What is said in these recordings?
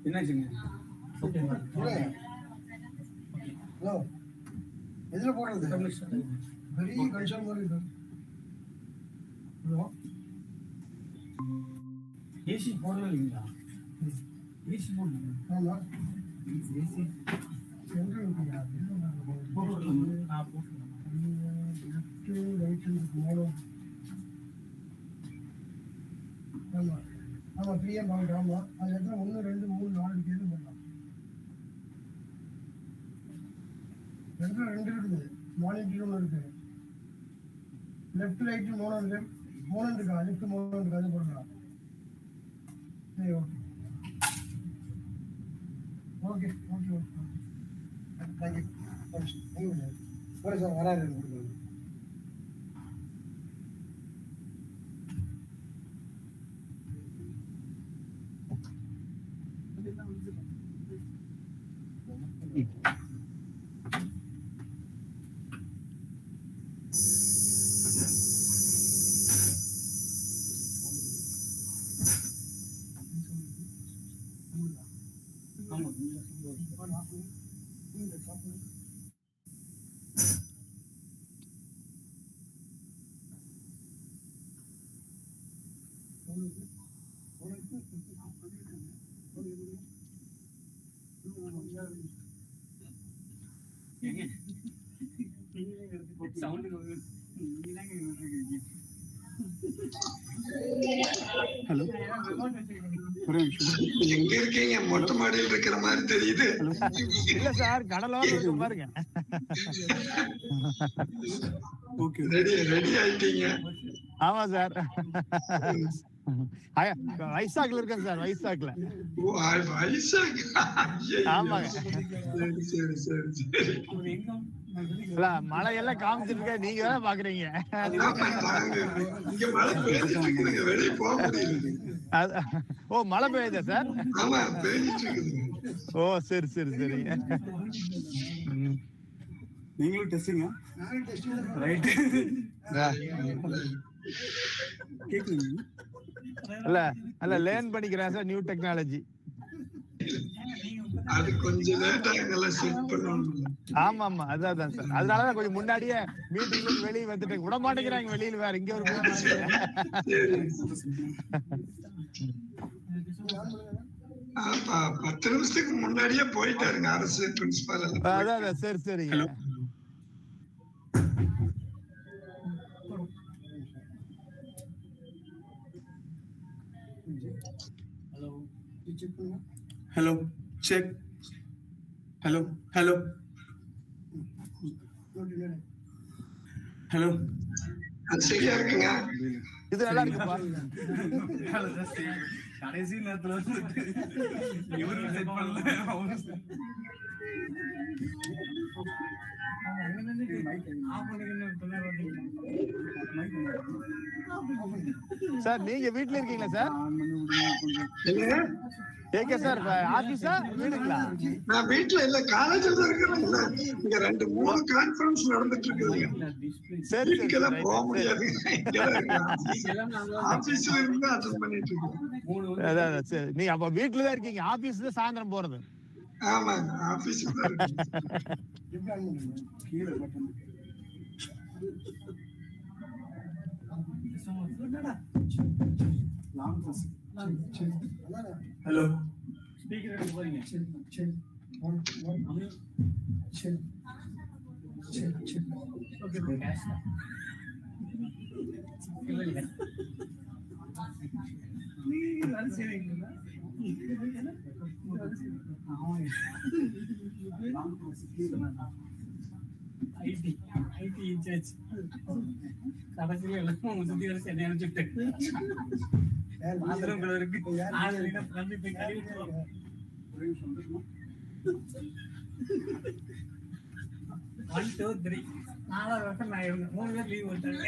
என்னாச்சுங்க? எதுல போடுறது? பெரிய கன்சர்ன் மாதிரி இருக்கு. ஏசி போடவே இல்லைங்களா? ஏசி போடணும். ஆமா ஏசி ஆமா ஆமா பிஎம் பாயிண்ட். ஆமா அது எத்தனை 1 2 3 4 கேது பண்ணலாம். ரெண்டு இருக்குது. மானிட்டர் ஒன்று இருக்கு. லெஃப்ட் ரைட் மோனோ இருக்கா? லெஃப்ட் மோனோ இருக்கா? அது போடலாம். சரி okay okay okay okay thank you. ஒரு சார் வராது. ஹலோ, எங்க இருக்கீங்க? மொட்டை மாடியில் இருக்கிற மாதிரி தெரியுது. இல்ல சார், கடலோர பாருங்க. ரெடி ஆயிட்டீங்க? ஆமா சார், வைசாக்ல இருக்கேன் சார். வைசாக்ல. ஆமாங்க. சரி சரி சரி. மழையெல்லாம் காமிச்சிட்டு இருக்க, நீங்க தான் பாக்குறீங்க. வெளியே போக முடியல. ஓ, மழை பெய்யுதா சார்? ஆமா பெய்ஞ்சிட்டு இருக்குது. ஓ சரி சரி சரி. நீங்களும் டெஸ்டிங்கா? ரைட். கேக்குறீங்க? இல்ல லேர்ன் பண்ணிக்கிறேன் சார், நியூ டெக்னாலஜி. அது கொஞ்சம் லேட்டா எல்லாம் செட் பண்ணணும். ஆமா ஆமா, அதான் சார். அதனாலதான் கொஞ்சம் முன்னாடியே மீட்டிங்ல இருந்து வெளியே வந்துட்டு விட மாட்டேங்கிறாங்க. வெளியில வேற இங்க ஒரு 10 நிமிஷத்துக்கு முன்னாடியே போயிட்டாருங்க அரசு பிரின்சிபால். அதான் சரி சரி. Hello check. Hello hello hello, சரியா இருக்குங்க. இது நல்லா இருக்குப்பா. கடைசி நேரத்துல செட் பண்ணல. சார் நீங்க வீட்டுல இருக்கீங்களா சார்? கேக்க சார், ஆபீஸா வீடுங்களா? நான் வீட்டுல இல்ல, காலேஜ்ல தான் இருக்கிறேன். இங்க 2-3 கான்ஃபரன்ஸ் நடந்துட்டு இருக்குதுங்க. சரி சரி. போக முடியாது. ஆபீஸ்ல இருந்து அட்டெண்ட் பண்ணிட்டு இருக்கேன். அதான் சரி. நீங்க அப்ப வீட்டுல தான் இருக்கீங்க, ஆபீஸ்ல சாயந்தரம் போறது? ஆமாங்க, ஆபீஸ்ல தான் இருக்கேன். ஹலோ, ஸ்பீக்கர் எடுத்து போறீங்க. சரி சரி. சரி சரி சரி. Okay cash. இல்ல நீங்க வேலை செய்வீங்களா? ஐடி இன்சார்ஜ் கடைசியில எல்லாம் சுத்தி வர சென்னை அனுப்பிச்சுட்டு பாத்ரூம் கூட இருக்கு. ஒன் டூ த்ரீ 4 வருஷம் நான் இருந்தேன். 3 பேர் லீவ் விட்டாங்க.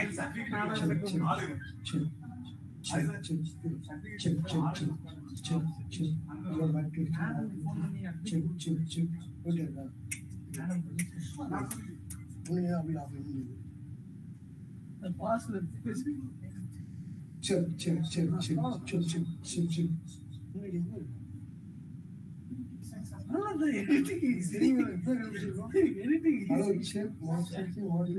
Check check check check check check check check. Hello check master check what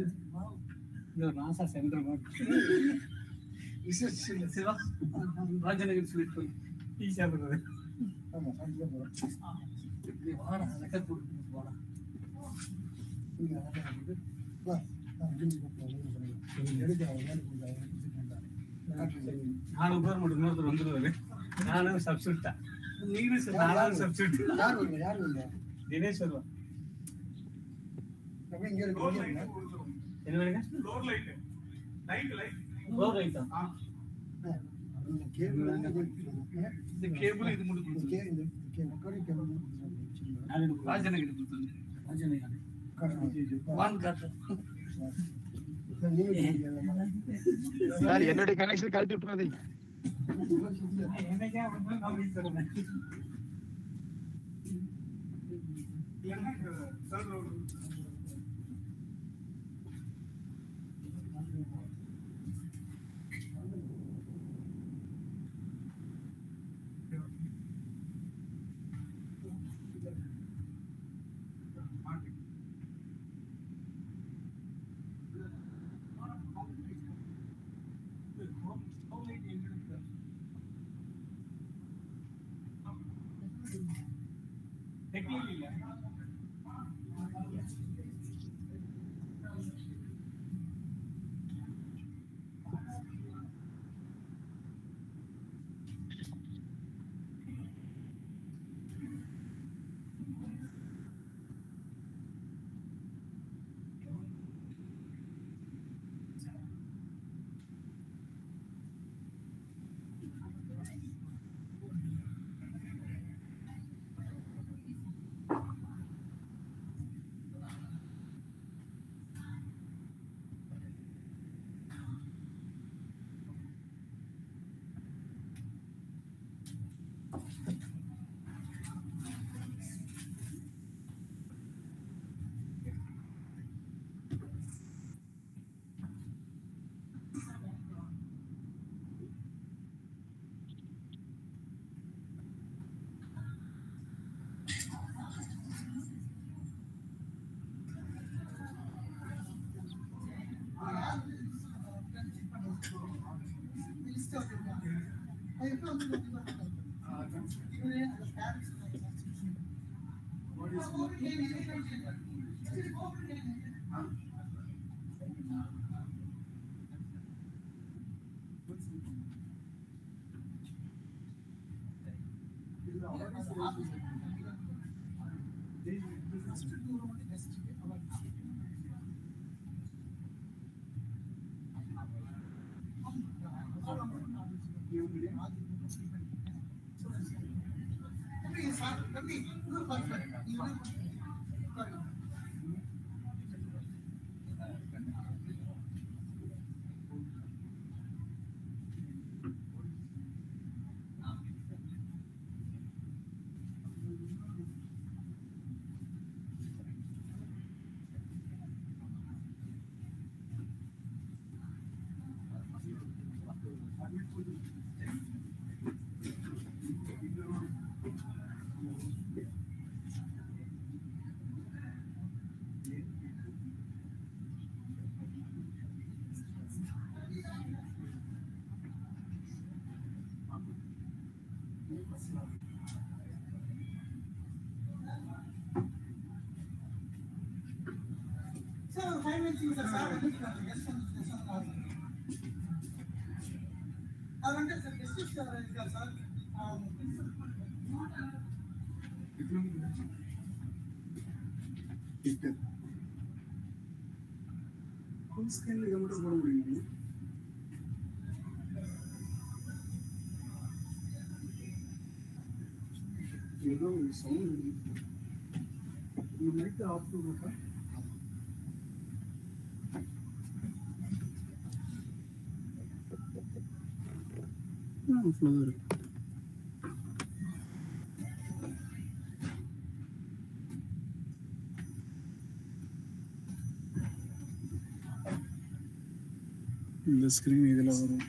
இந்த ராசா சென்டர் சிவா ராஜநகர் ஸ்வீட் போய் டீ சாப்பிடுறது. ஆமா சாப்பிட்டு போறோம். வாடா லெக்கர் போட்டு வாடா. நானும் பேர் மட்டும் இன்னொருத்தர் வந்துருவாரு. நானும் சப்ஸ்டியூட் நீங்களும் நானும் சப்ஸ்டியூட். யார் இல்ல தினேஷ் வருவா. இங்க இருக்கு. என்ன வேணுங்க? டோர் லைட் லைட்டா? இந்த கேபிள் இது மட்டும் இந்த கேபிள் ராஜநகர் கொடுத்தாங்க. ராஜநகர் வான் காட்டு. சார் என்னுடைய கனெக்ஷன் கழட்டி விட்டுறது. என்னைக்கா வந்து நான் வீட்டு தரேன். இந்த ஸ்கிரீன் இதுல வரும்.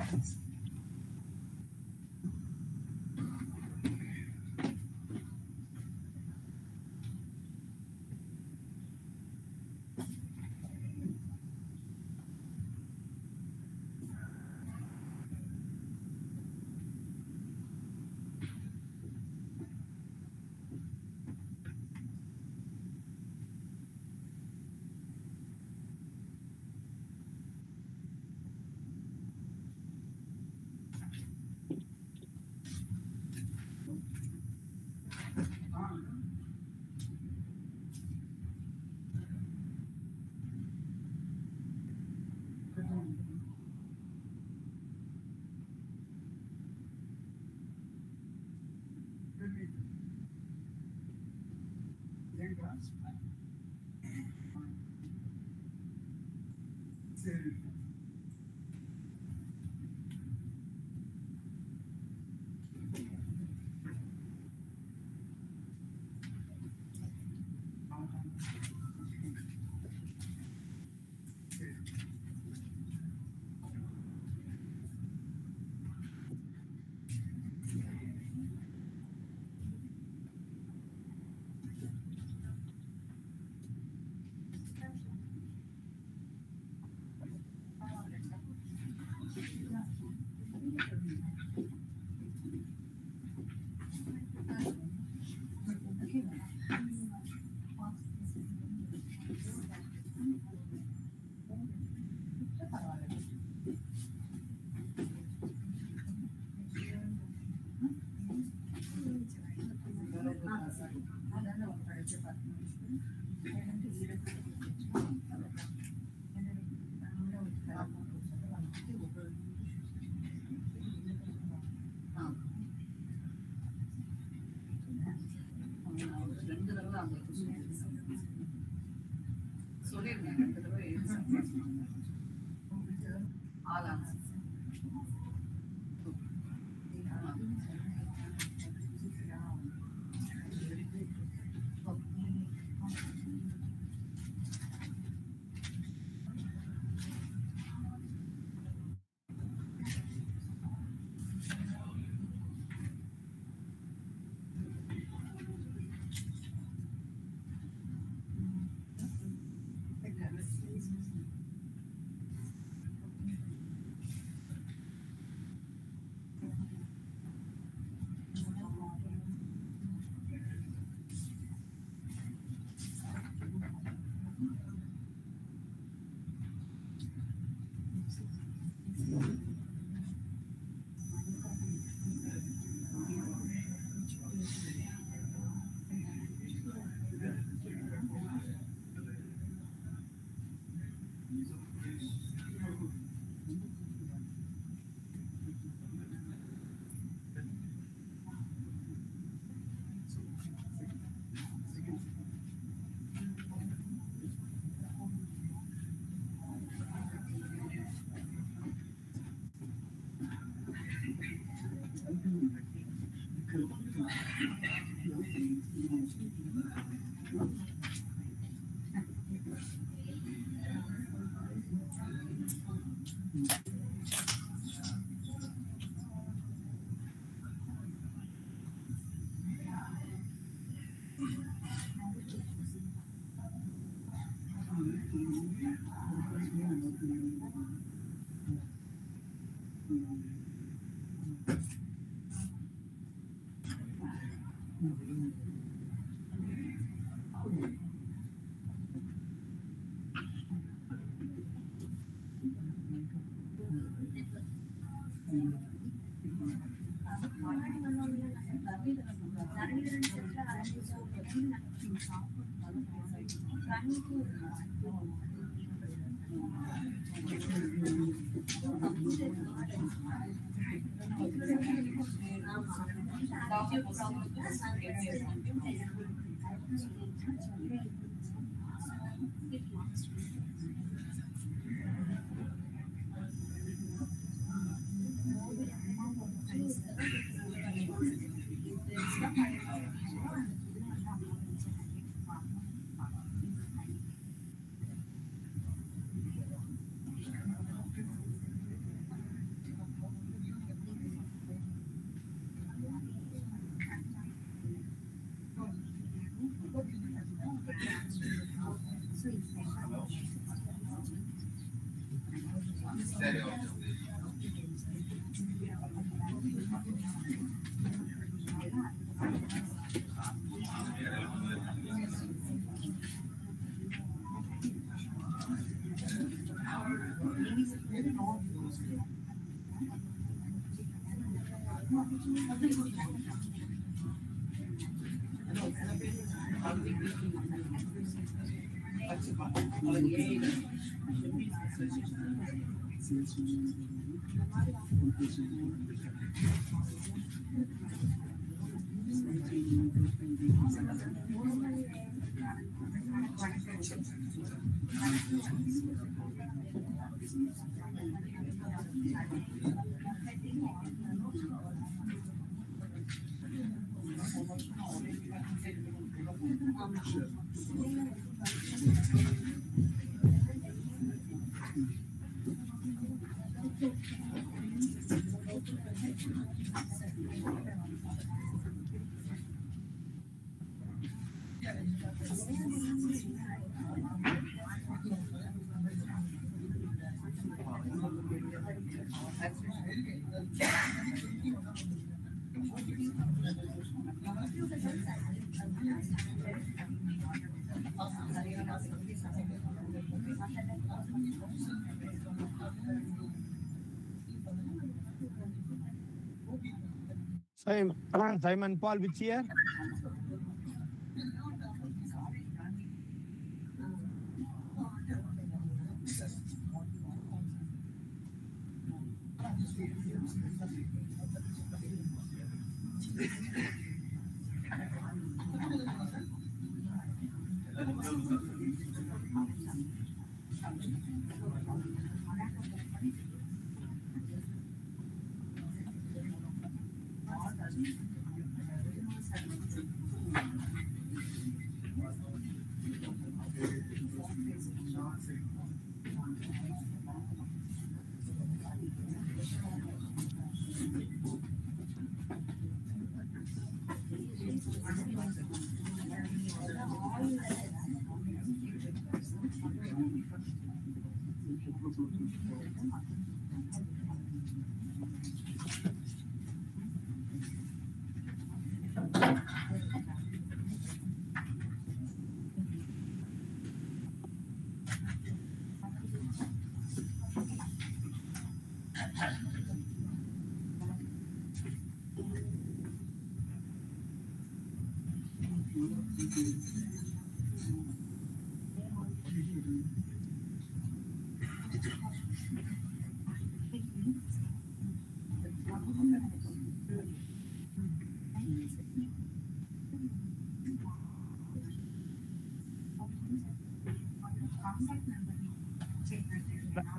Simon Paul, which year?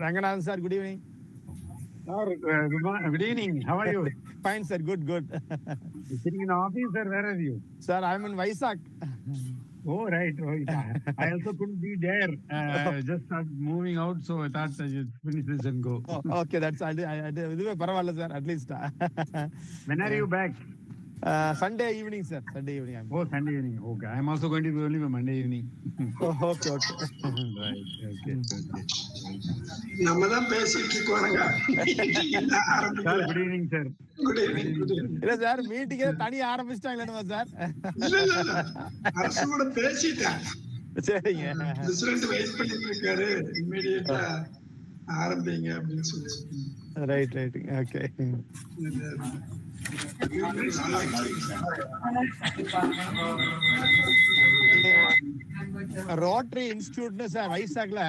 Ranganathan sir, good evening. Sir, good evening. How are you? Fine, sir. Good. Sitting in the office, sir. Where are you? Sir, I'm in Vizag. Oh, right. Oh, yeah. I also couldn't be there. Just started moving out, so I thought I just finish this and go. Oh, okay, that's I Parvala, sir, at least. When are you back? Sunday evening, sir. Sunday evening. Oh, Sunday evening. Okay. I'm also going to be only by Monday evening. Oh, okay. Right. Okay. நம்ம தான் பேசிட்டு இருக்கோங்க. Sir, good evening, sir. Good evening. இல்ல sir, மீட்டிங்கே தனி ஆரம்பிச்சிட்டாங்களா sir? இல்ல. அரசு கூட பேசிட்டேன். சரிங்க. பிரசிடென்ட் வெயிட் பண்ணிட்டு இருக்காரு. இமிடியேட்டா ஆரம்பிங்க அப்படின்னு சொல்லி. ரைட். ஓகே. ரோட்டரி இன்ஸ்டிடியூட்னு சார் வைசாக்ல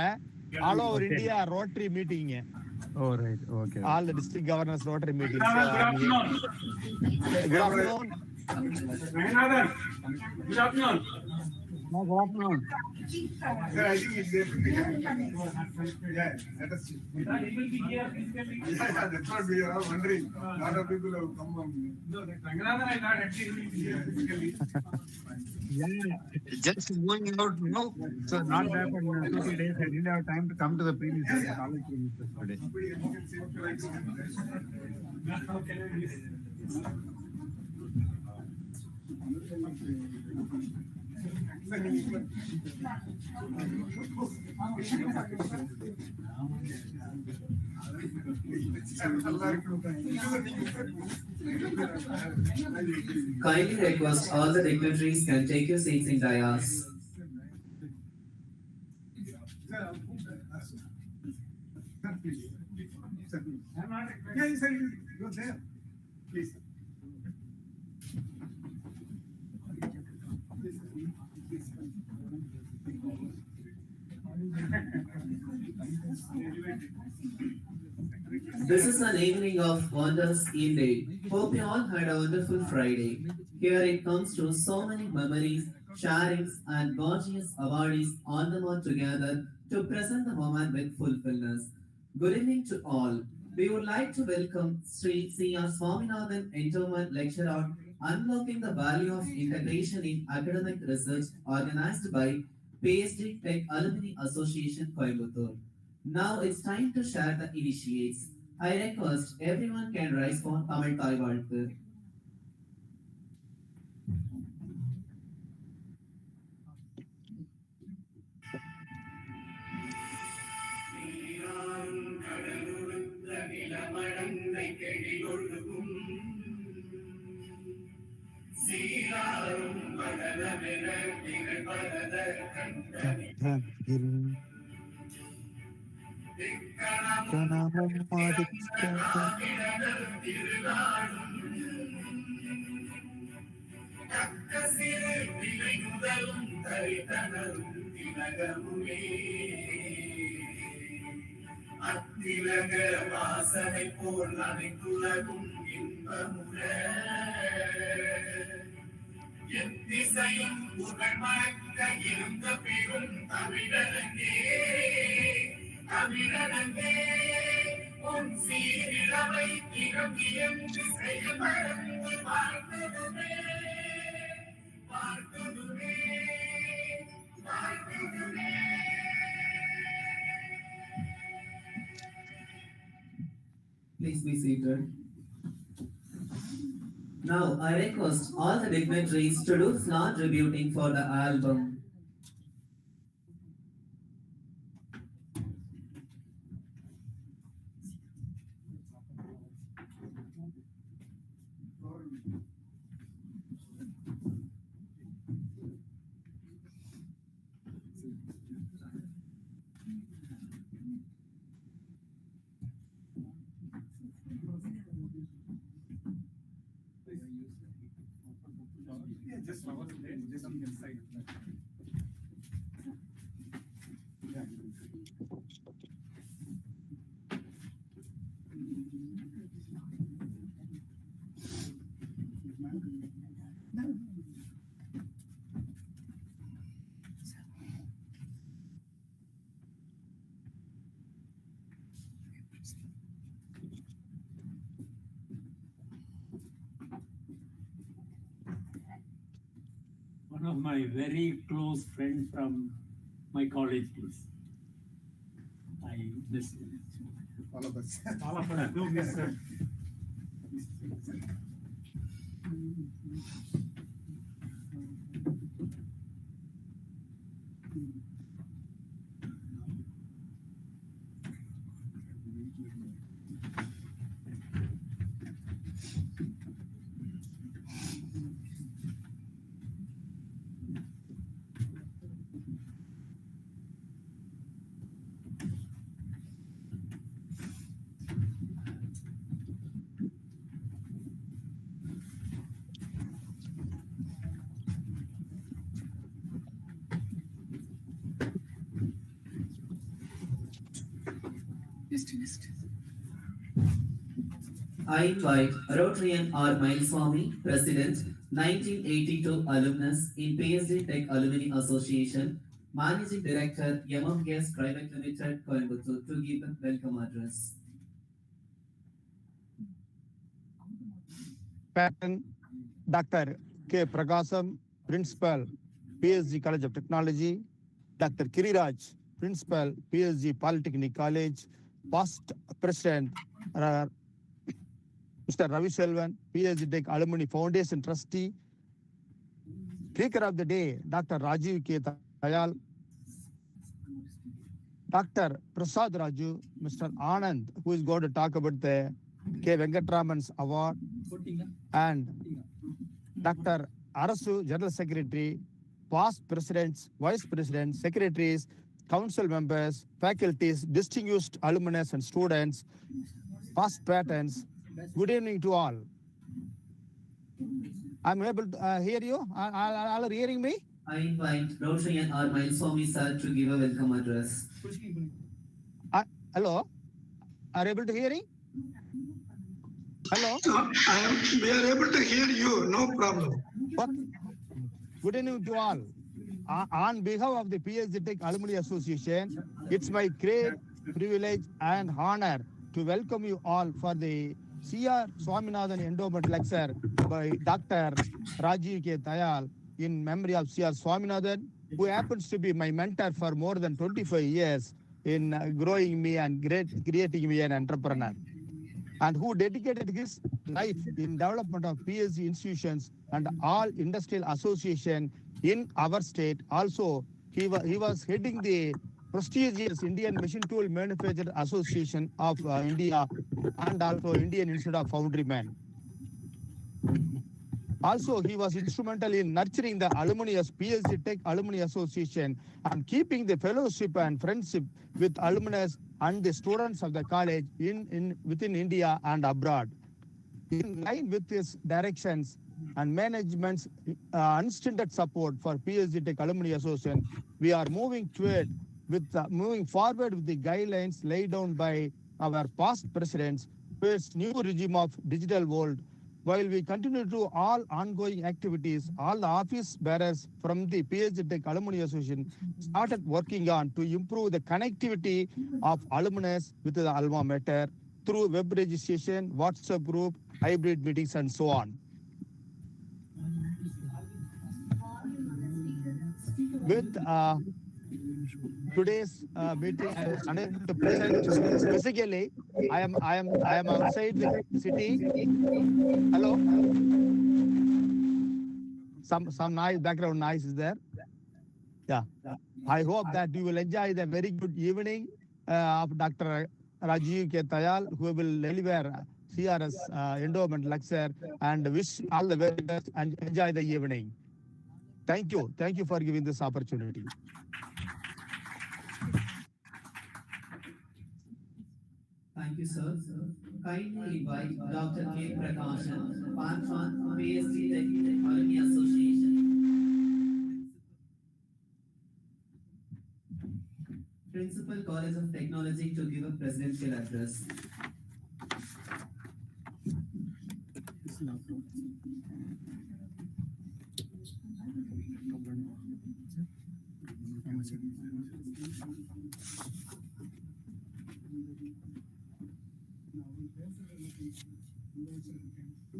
all over India rotary meeting. Oh, right. Okay. All the district governors Rotary meetings. Good afternoon. Ranganathan, good afternoon. No, good afternoon. Sir, I think it's yeah, let us see. He will be here physically. Yeah, that's what we are wondering. A lot of people have come from. No, Ranganathan, I thought actually he will be here physically. Yeah, just going out, so not that for 2 days. I didn't have time to come to the previous college today. How can I miss? Kindly request all the dignitaries can take your seats in dais. Go there, please. This is an evening of wonders indeed. Hope you all had a wonderful Friday. Here it comes to so many memories, sharings, and gorgeous awardees all them all together to present the moment with fulfillment. Good evening to all. We would like to welcome Sri C.R. SWAMINATHAN Endowment Lecture on Unlocking the Value of Integration in Academic Research, organized by PSG Tech Alumni Association Coimbatore. Now it's time to share the initiates. I request everyone can rise for Tamil Thai வாழ்த்து. நிலமடந்தை கெடிகொழுகும் சீராரும் படலமென திகழ்பரத கண்டனி திருநாடும் தக்க சிறு விலை முதலும் தரிதனரும் திலகமுமே அத்திலக வாசனை போல் அனைத்துலகும் இன்பமுற எத்திசையும் புகழ் மழக்க இருந்த பெரும் தமிழனங்கே தமிழனங்கே உன் சீரிழமை திறமியன்று செய்ய மறந்து வாழ்த்துதுமே வாழ்த்துதுமே வாழ்த்துதுமே. Please be seated. Now, I request all the dignitaries to do flower tributing for the album. Yeah, just cover it there, just on the side. Yeah. One of my very close friends from my college days. I miss him. All of us. All of us do miss him. I invite Rotarian R. Mailswamy, President, 1982 alumnus in PSG Tech Alumni Association, Managing Director, Yamam Gas Private Limited, Coimbatore, to give a welcome address. Pattern Dr. K. Prakasam, Principal, PSG College of Technology, Dr. Kiriraj, Principal, PSG Polytechnic College, Past President, Mr. Ravi Selvan, PSG Tech Alumni Foundation Trustee, Speaker of the Day, Dr. Rajiv K. Dayal, Dr. Prasad Raju, Mr. Anand, who is going to talk about the K. Venkatraman's Award, and Dr. Arasu, General Secretary, past presidents, vice presidents, secretaries, council members, faculties, distinguished alumni and students, past patrons. Good evening to all. I'm able to hear you. All are hearing me? I invite Rotarian R. Mailswamy sir to give a welcome address. Hello? Are you able to hearing? Hello? We are able to hear you, no problem. What? Good evening to all. On behalf of the PSG Tech Alumni Association, it's my great privilege and honor to welcome you all for the C.R. Swaminathan Endowment Lecture by Dr. Rajiv K. Dayal in memory of C.R. Swaminathan, who happens to be my mentor for more than 25 years in growing me and creating me an entrepreneur, and who dedicated his life in development of PSG institutions and all industrial association in our state. Also, he was heading the prestigious Indian Machine Tool Manufacturer Association of India and also Indian Institute of Foundrymen. Also, he was instrumental in nurturing the alumni as PSG Tech Alumni Association and keeping the fellowship and friendship with alumni and the students of the college within India and abroad. In line with his directions and management's unstinted support for PSG Tech Alumni Association, we are moving forward with the guidelines laid down by our past presidents towards new regime of digital world. While we continue to do all ongoing activities, all the office bearers from the PSG Tech Alumni Association started working on to improve the connectivity of alumni with the alma mater through web registration, WhatsApp group, hybrid meetings, and so on. With today's meeting, I was unable to present physically. I am outside the city. Hello. Some noise, background noise is there. Yeah. I hope that you will enjoy the very good evening of Dr. Rajiv K. Dayal, who will deliver CRS endowment lecture, and wish all the very best and enjoy the evening. Thank you. Thank you for giving this opportunity. Thank you, sir. Kindly invite Dr. K. Prakashan, Patron, PSG Tech Alumni Association. Principal, College of Technology, to give a presidential address.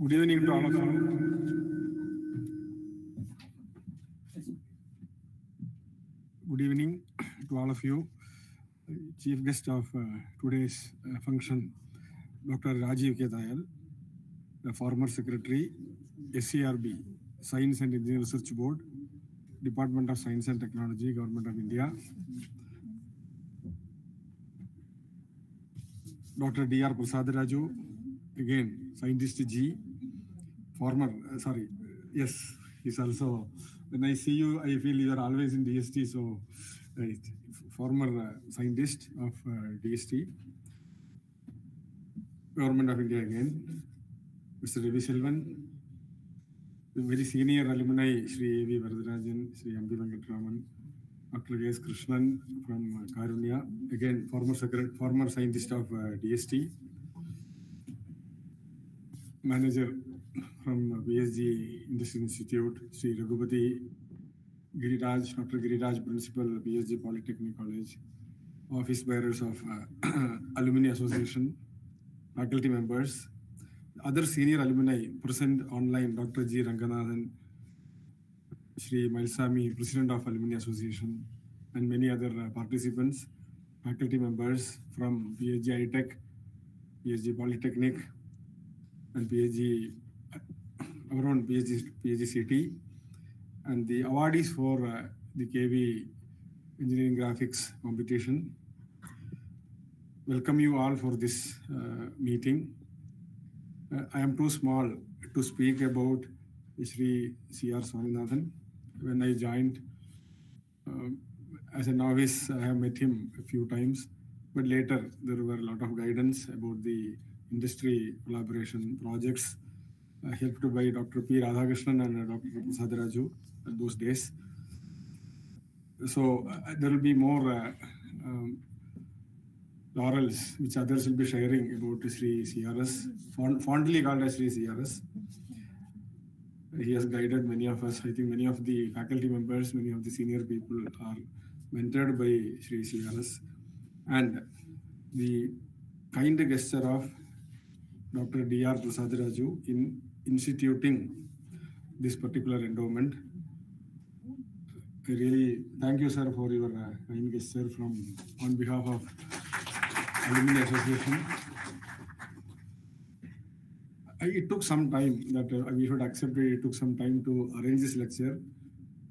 Good evening to all of you. Good evening to all of you. Chief guest of today's function, Dr. Rajiv K. Dayal, the former secretary, SCRB, Science and Engineering Research Board, Department of Science and Technology, Government of India. Dr. D.R. Prasadaraju, again, scientist G, former, yes, he's also, when I see you, I feel you are always in DST, so former scientist of DST, Government of India again, Mr. Ravi Selvan, very senior alumni, Sri A.V. Varadarajan, Sri M.D. Venkatraman, Dr. K.S. Krishnan from Karunya, again, former scientist of DST, manager from PSG Industry Institute, Sri Raghupati Giriraj, Dr. Giriraj, Principal, PSG Polytechnic College, office bearers of Alumni Association, faculty members, other senior alumni present online, Dr. G. Ranganathan, Sri Mailsami, President of Alumni Association, and many other participants, faculty members from PSG iTech, PSG Polytechnic, and PSG, our own PSG City, and the awardees for the KV Engineering Graphics competition. Welcome you all for this meeting. I am too small to speak about Sri C.R. Swaminathan. When I joined as a novice, I have met him a few times, but later there were a lot of guidance about the industry collaboration projects helped by Dr. P. Radhakrishnan and Dr. Prasadaraju at those days. So there will be more laurels which others will be sharing about Sri CRS, fondly called as Sri CRS. He has guided many of us. I think many of the faculty members, many of the senior people are mentored by Sri CRS. And the kind gesture of Dr. D.R. Prasadaraju in instituting this particular endowment. I really thank you, sir, for your kind gesture on behalf of Alumni Association. It took some time that we should accept it. It took some time to arrange this lecture.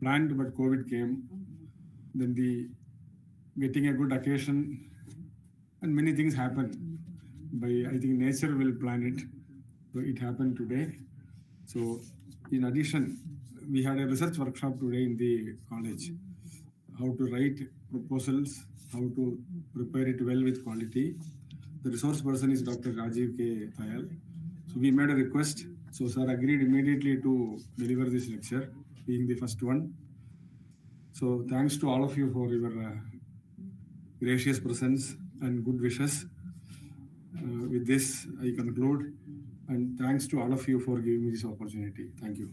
Planned, but COVID came. Then getting a good occasion, and many things happen. I think nature will plan it. So it happened today. So in addition, we had a research workshop today in the college. How to write proposals, how to prepare it well with quality. The resource person is Dr. Rajiv K. Thayal. So we made a request. So sir agreed immediately to deliver this lecture, being the first one. So thanks to all of you for your gracious presence and good wishes. With this, I conclude. And thanks to all of you for giving me this opportunity. Thank you.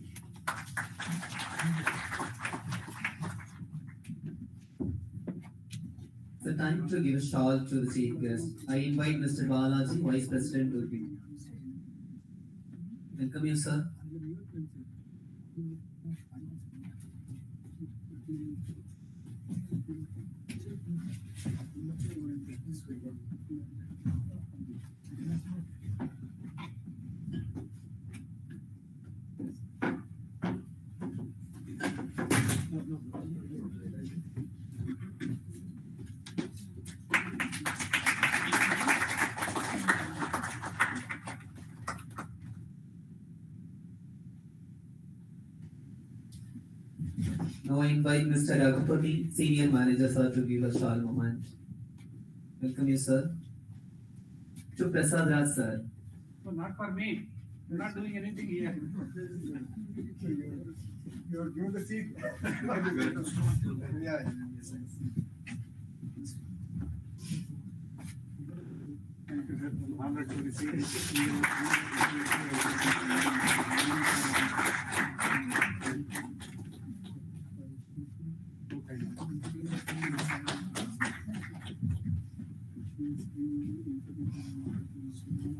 It's the time to give a shawl to the chief guest. I invite Mr. Balaji, Vice President, to be. Welcome you, sir. Now I invite Mr. Raghupati, Senior Manager, sir, to give a shawl moment. Welcome you, sir. To Prasad Raj, sir. So not for me. You're not doing anything here. You're given the seat. Yeah. Thank you, sir. I'm honored to receive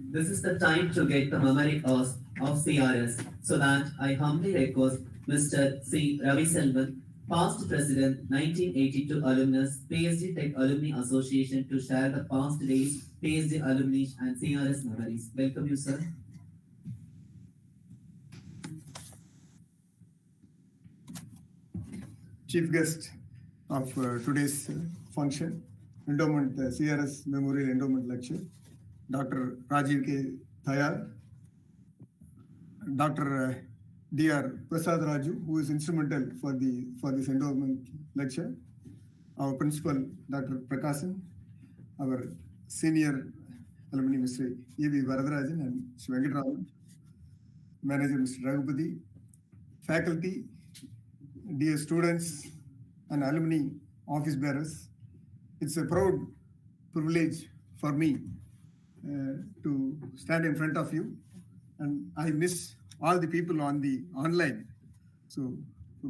This is the time to get the memory of CRS, so that I humbly request Mr. C. Ravi Selvan, past President, 1982 alumnus, PSG Tech Alumni Association, to share the past days, PSG alumni and CRS memories. Welcome you, sir. Chief guest of today's function, Endowment CRS Memorial Endowment Lecture, Dr. Rajiv K. Thayal, Dr. D.R. Prasadaraju, who is instrumental for this endowment lecture, our principal, Dr. Prakasan, our senior alumni, Mr. E.V. Varadarajan and Mr. Venkatraman, manager, Mr. Raghupati, faculty, dear students and alumni office bearers. It's a proud privilege for me to stand in front of you, and I miss all the people on the online. So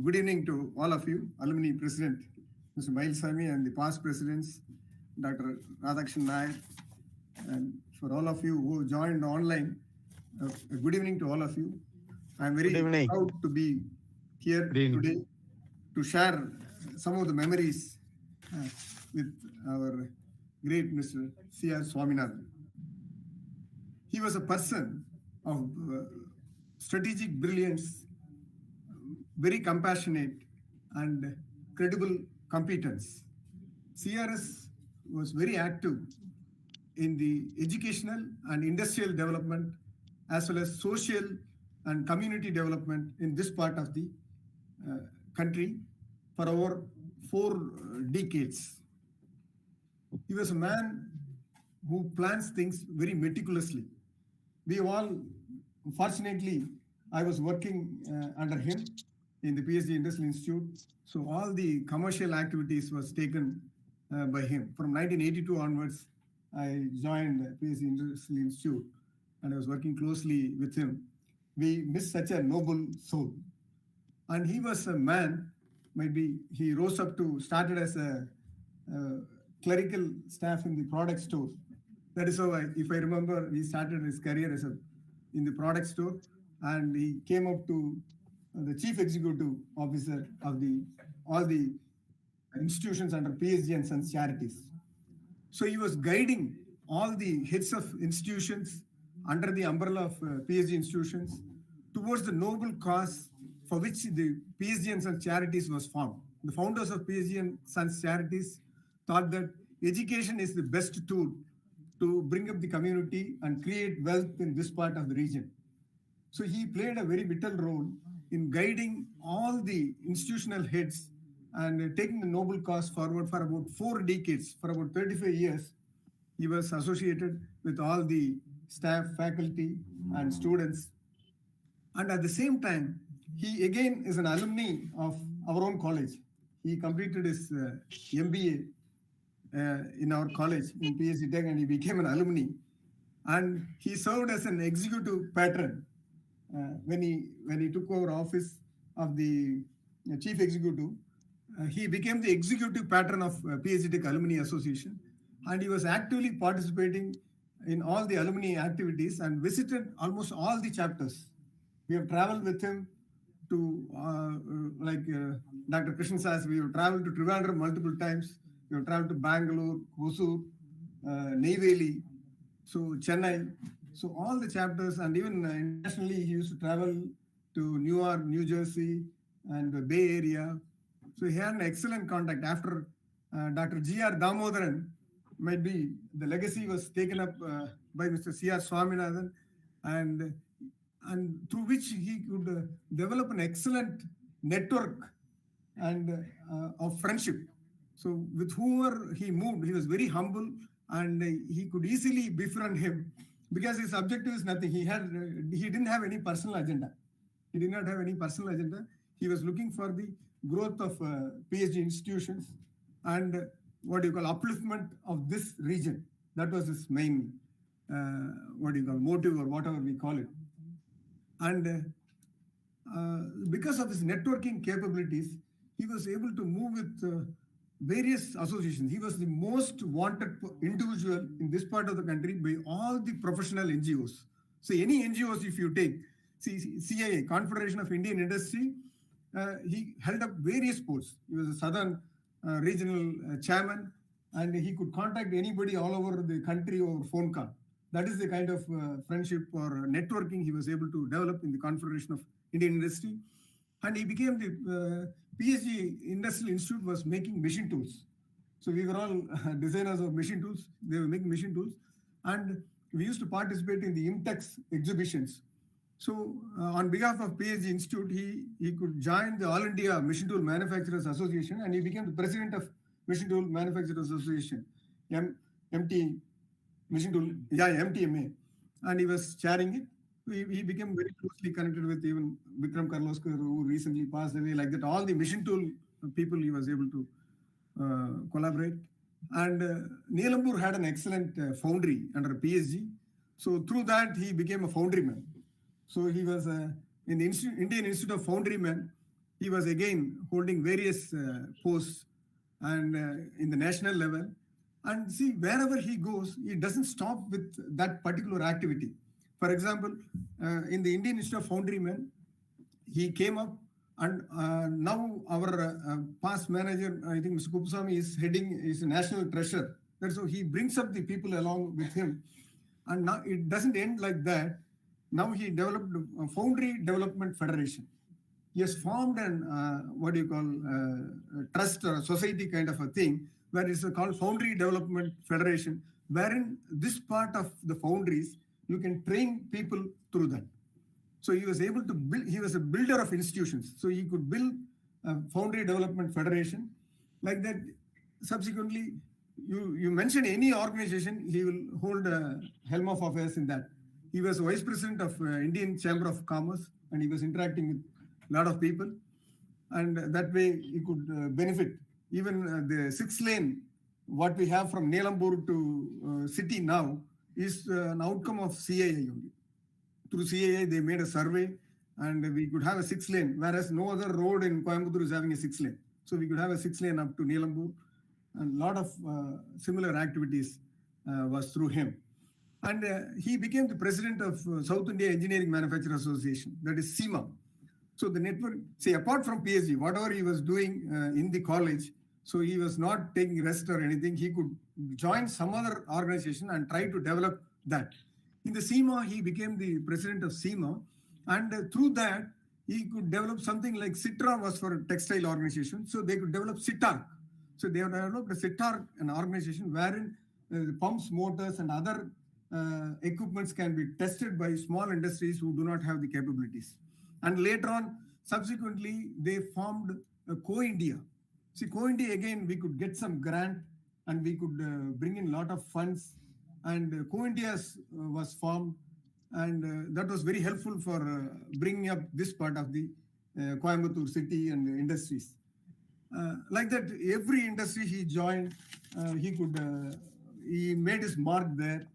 good evening to all of you, alumni president, Mr. Mailsami, and the past presidents, Dr. Radhakshan Nayak, and for all of you who joined online, good evening to all of you. I'm very proud to be here today to share some of the memories with our great Mr. C.R. Swaminathan. He was a person of strategic brilliance, very compassionate and credible competence. CRS was very active in the educational and industrial development, as well as social and community development in this part of the country for over 4 decades. He was a man who plans things very meticulously. We all, fortunately, I was working under him in the PSG Industrial Institute. So all the commercial activities was taken by him. From 1982 onwards, I joined PSG Industrial Institute and I was working closely with him. We miss such a noble soul. And he was a man, maybe he rose up to, started as a clerical staff in the product store That is how, if I remember, he started his career as in the product store, and he came up to the chief executive officer of all the institutions under PSG and Sons Charities. So he was guiding all the heads of institutions under the umbrella of PSG institutions towards the noble cause for which the PSG and Sons Charities was formed. The founders of PSG and Sons Charities thought that education is the best tool to bring up the community and create wealth in this part of the region. So he played a very vital role in guiding all the institutional heads and taking the noble cause forward for about 4 decades. For about 35 years, he was associated with all the staff, faculty, and students. And at the same time, he again is an alumni of our own college. He completed his MBA in our college in PSG Tech, and he became an alumni. And he served as an executive patron when he took over office of the chief executive. He became the executive patron of PSG Tech Alumni Association, and he was actively participating in all the alumni activities and visited almost all the chapters. We have traveled with him to, Dr. Krishnan says, we have traveled to Trivandrum multiple times. We have traveled to Bangalore, Hosur, Neyveli, so Chennai. So all the chapters, and even internationally, he used to travel to New York, New Jersey, and the Bay Area. So he had an excellent contact. After Dr. G.R. Damodaran, might be the legacy was taken up by Mr. C.R. Swaminathan, and through which he could develop an excellent network and of friendship. So with whoever he moved, he was very humble, and he could easily befriend him because his objective is nothing. He didn't have any personal agenda. He did not have any personal agenda. He was looking for the growth of PSG institutions and upliftment of this region. That was his main motive, or whatever we call it. And because of his networking capabilities, he was able to move with various associations. He was the most wanted individual in this part of the country by all the professional NGOs. So any NGOs, if you take, CIA, Confederation of Indian Industry, he held up various posts. He was a Southern regional chairman, and he could contact anybody all over the country over phone call. That is the kind of friendship or networking he was able to develop in the Confederation of Indian Industry. And he became the PSG Industrial Institute was making machine tools. So we were all designers of machine tools. They were making machine tools. And we used to participate in the IMTEX exhibitions. So on behalf of PSG Institute, he could join the All India Machine Tool Manufacturers Association, and he became the president of Machine Tool Manufacturers Association, MTMA. And he was chairing it. He became very closely connected with even Vikram Karloskar, who recently passed away. Like that, all the machine tool people he was able to collaborate. And Neelambur had an excellent foundry under PSG. So through that, he became a foundryman. So he was in the Indian Institute of Foundrymen. He was again holding various posts and in the national level. And see, wherever he goes, he doesn't stop with that particular activity. For example, in the Indian Institute of Foundrymen, he came up, and now our past manager, I think Mr. Kupusamy, is a national treasurer. So he brings up the people along with him. And now it doesn't end like that. Now he developed a Foundry Development Federation. He has formed an a trust or a society kind of a thing, where it's called Foundry Development Federation, wherein this part of the foundries, you can train people through that. So he was able to build, he was a builder of institutions. So he could build a Foundry Development Federation. Like that, subsequently, you mention any organization, he will hold a helm of affairs in that. He was vice president of Indian Chamber of Commerce, and he was interacting with a lot of people. And that way he could benefit. Even the 6th lane, what we have from Neelambur to city now, is an outcome of CAI only. Through CAI, they made a survey, and we could have a 6th lane, whereas no other road in Coimbatore is having a 6th lane. So we could have a 6th lane up to Neelambur, and a lot of similar activities was through him. And he became the president of South India Engineering Manufacturers Association, that is SEMA. So the network, see, apart from PSG, whatever he was doing in the college, so he was not taking rest or anything. He could join some other organization and try to develop that. In the SEMA, he became the president of SEMA, and through that, he could develop something like CITRA was for a textile organization, so they could develop CITAR. So they have developed a CITAR, an organization wherein pumps, motors, and other equipments can be tested by small industries who do not have the capabilities. And later on, subsequently, they formed Co-India. See, Co-India, again, we could get some grant and we could bring in a lot of funds. And Co-India was formed, and that was very helpful for bringing up this part of the Coimbatore city and industries. Like that, every industry he joined, he made his mark there.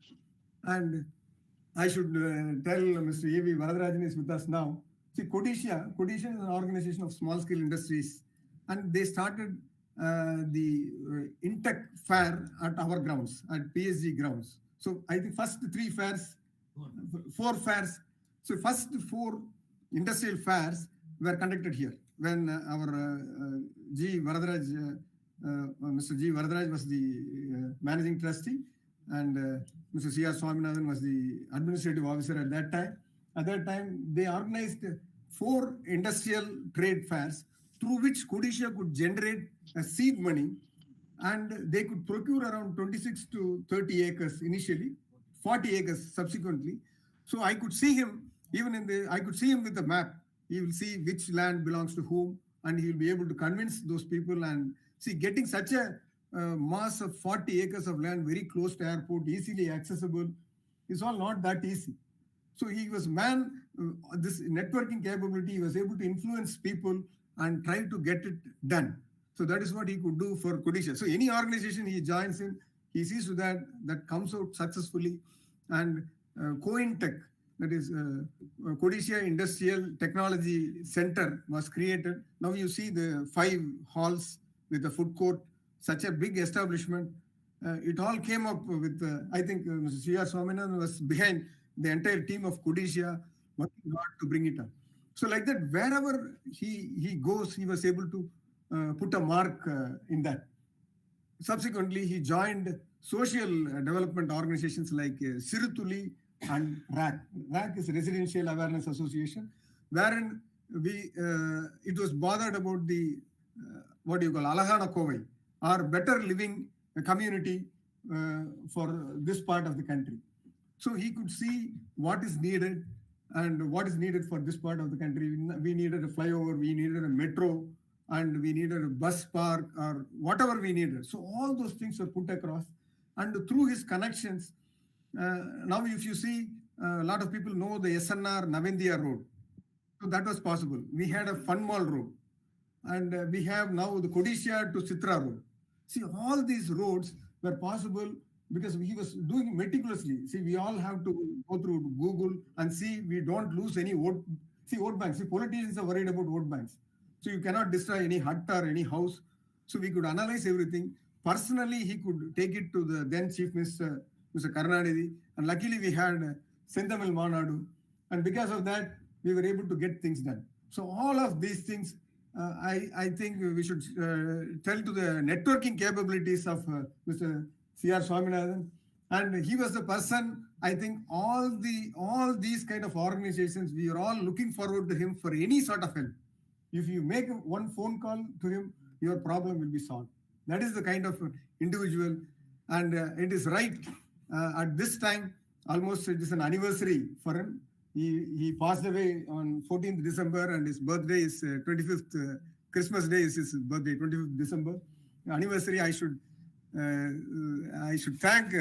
And I should tell Mr. A.V. Varadarajan is with us now. See, Kodisha is an organization of small-scale industries, and they started the Intech fair at our grounds, at PSG grounds. So I think first 4 fairs. So first 4 industrial fairs were conducted here when our Mr. G. Varadaraj was the managing trustee, and Mr. C.R. Swaminathan was the administrative officer at that time. At that time, they organized 4 industrial trade fairs through which Kodisha could generate a seed money, and they could procure around 26 to 30 acres initially, 40 acres subsequently. So I could see him I could see him with a map. He will see which land belongs to whom, and he will be able to convince those people. And see, getting such a mass of 40 acres of land very close to airport, easily accessible, is all not that easy. So he was this networking capability, he was able to influence people and try to get it done. So that is what he could do for Kodisha. So any organization he joins in, he sees to that comes out successfully. And COINTech, that is Kodisha Industrial Technology Center, was created. Now you see the 5 halls with a food court, such a big establishment. It all came up with, I think Mr. C.R. Swaminathan was behind the entire team of Kodisha working hard to bring it up. So like that, wherever he goes, he was able to put a mark in that. Subsequently, he joined social development organizations like Sirutuli and RAC. RAC is Residential Awareness Association, wherein it was bothered about the, Alahana Kovai, or better living community for this part of the country. So he could see what is needed and what is needed for this part of the country. We needed a flyover, we needed a metro, and we needed a bus park, or whatever we needed. So all those things were put across. And through his connections, now if you see, a lot of people know the SNR Navendia road. So that was possible. We had a Fun Mall road. And we have now the Kodisha to Citra road. See, all these roads were possible because he was doing meticulously. See, we all have to go through Google and see we don't lose any vote. See, vote banks. See, politicians are worried about vote banks. So you cannot destroy any hut or any house. So we could analyze everything. Personally, he could take it to the then Chief Minister, Mr. Karunanidhi. And luckily, we had Senthamil Manadu. And because of that, we were able to get things done. So all of these things, I think we should tell to the networking capabilities of Mr. C.R. Swaminathan. And he was the person, I think all these kind of organizations, we are all looking forward to him for any sort of help. If you make one phone call to him, your problem will be solved. That is the kind of individual. And it is right at this time, almost it is an anniversary for him. He passed away on 14th December, and his birthday is 25th. Christmas Day is his birthday, 25th December. Anniversary, I should thank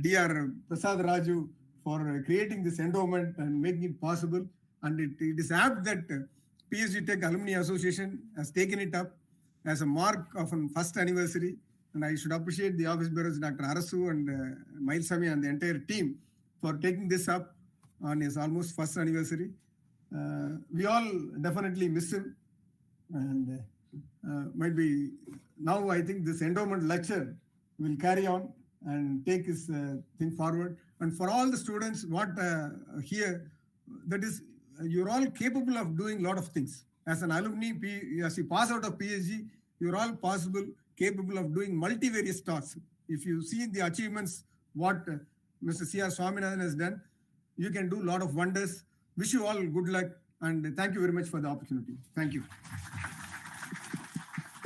Dr. Prasad Raju for creating this endowment and making it possible. And it is apt that PSG Tech Alumni Association has taken it up as a mark of a first anniversary. And I should appreciate the office bearers, Dr. Arasu and Mailsami and the entire team for taking this up on his almost first anniversary. We all definitely miss him, and might be now I think this endowment lecture will carry on and take his thing forward. And for all the students, what here, that is, you're all capable of doing a lot of things. As an alumni, as you pass out of PSG, you're all capable of doing multivarious tasks. If you see the achievements, what Mr. C.R. Swaminathan has done, you can do a lot of wonders. Wish you all good luck, and thank you very much for the opportunity. Thank you.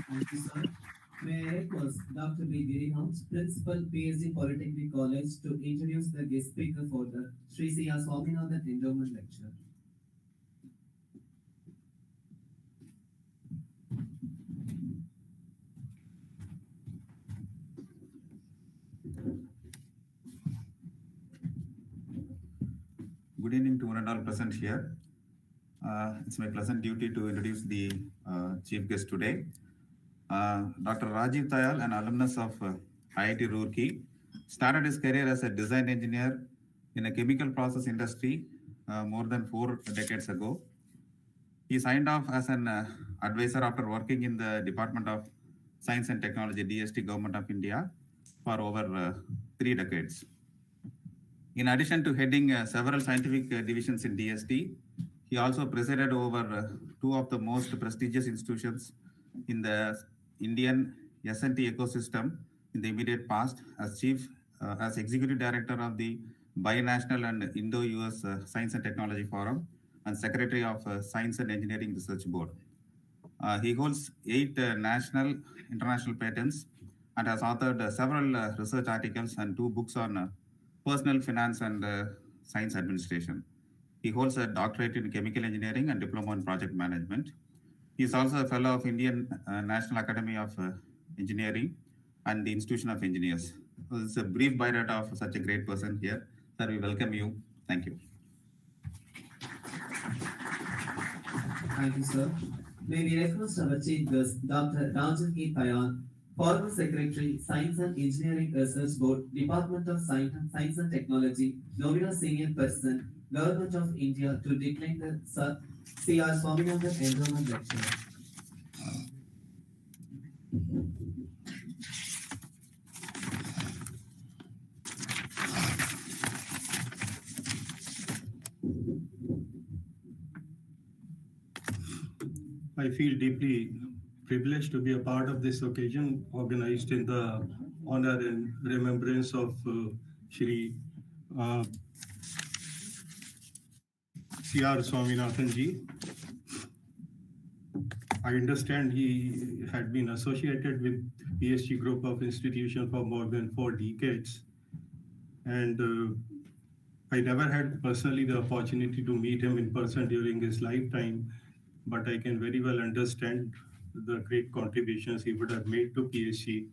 Thank you, sir. May I request Dr. B. Girihouse, Principal, PSG Polytechnic College, to introduce the guest speaker for the Sri C.R. Swaminathan Endowment Lecture. Good evening to one and all present here. It's my pleasant duty to introduce the chief guest today. Dr. Rajiv Tayal, an alumnus of IIT Roorkee, started his career as a design engineer in a chemical process industry more than 4 decades ago. He signed off as an advisor after working in the Department of Science and Technology, DST, Government of India, for over 3 decades. In addition to heading several scientific divisions in DST, he also presided over 2 of the most prestigious institutions in the Indian S&T ecosystem in the immediate past as Executive Director of the Binational and Indo-US Science and Technology Forum and Secretary of Science and Engineering Research Board. He holds 8 national international patents and has authored several research articles and 2 books on personal finance and science administration. He holds a doctorate in chemical engineering and diploma in project management. He is also a fellow of Indian National Academy of Engineering and the Institution of Engineers. So this is a brief biodata of such a great person here. Sir, we welcome you. Thank you. Thank you, sir. May we request our chief guest, Dr. Rajan K. Tayal, former Secretary, Science and Engineering Research Board, Department of Science and Technology, Noida Senior President, Government of India, to decline the C.R. Swaminathan Endowment Lecture. I feel deeply privileged to be a part of this occasion organized in the honor and remembrance of Shri C.R. Swaminathan ji. I understand he had been associated with PSG group of institutions for more than 4 decades. And I never had personally the opportunity to meet him in person during his lifetime, but I can very well understand the great contributions he would have made to PSG.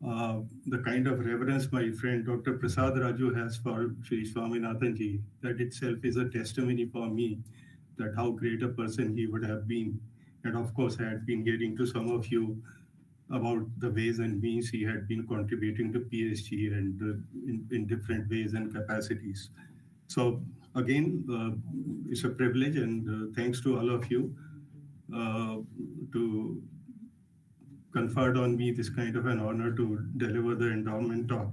The kind of reverence my friend Dr. Prasad Raju has for Sri Swaminathan ji, that itself is a testimony for me that how great a person he would have been. And of course, I had been hearing to some of you about the ways and means he had been contributing to PSG and in different ways and capacities. So again, it's a privilege, and thanks to all of you to conferred on me this kind of an honor to deliver the endowment talk.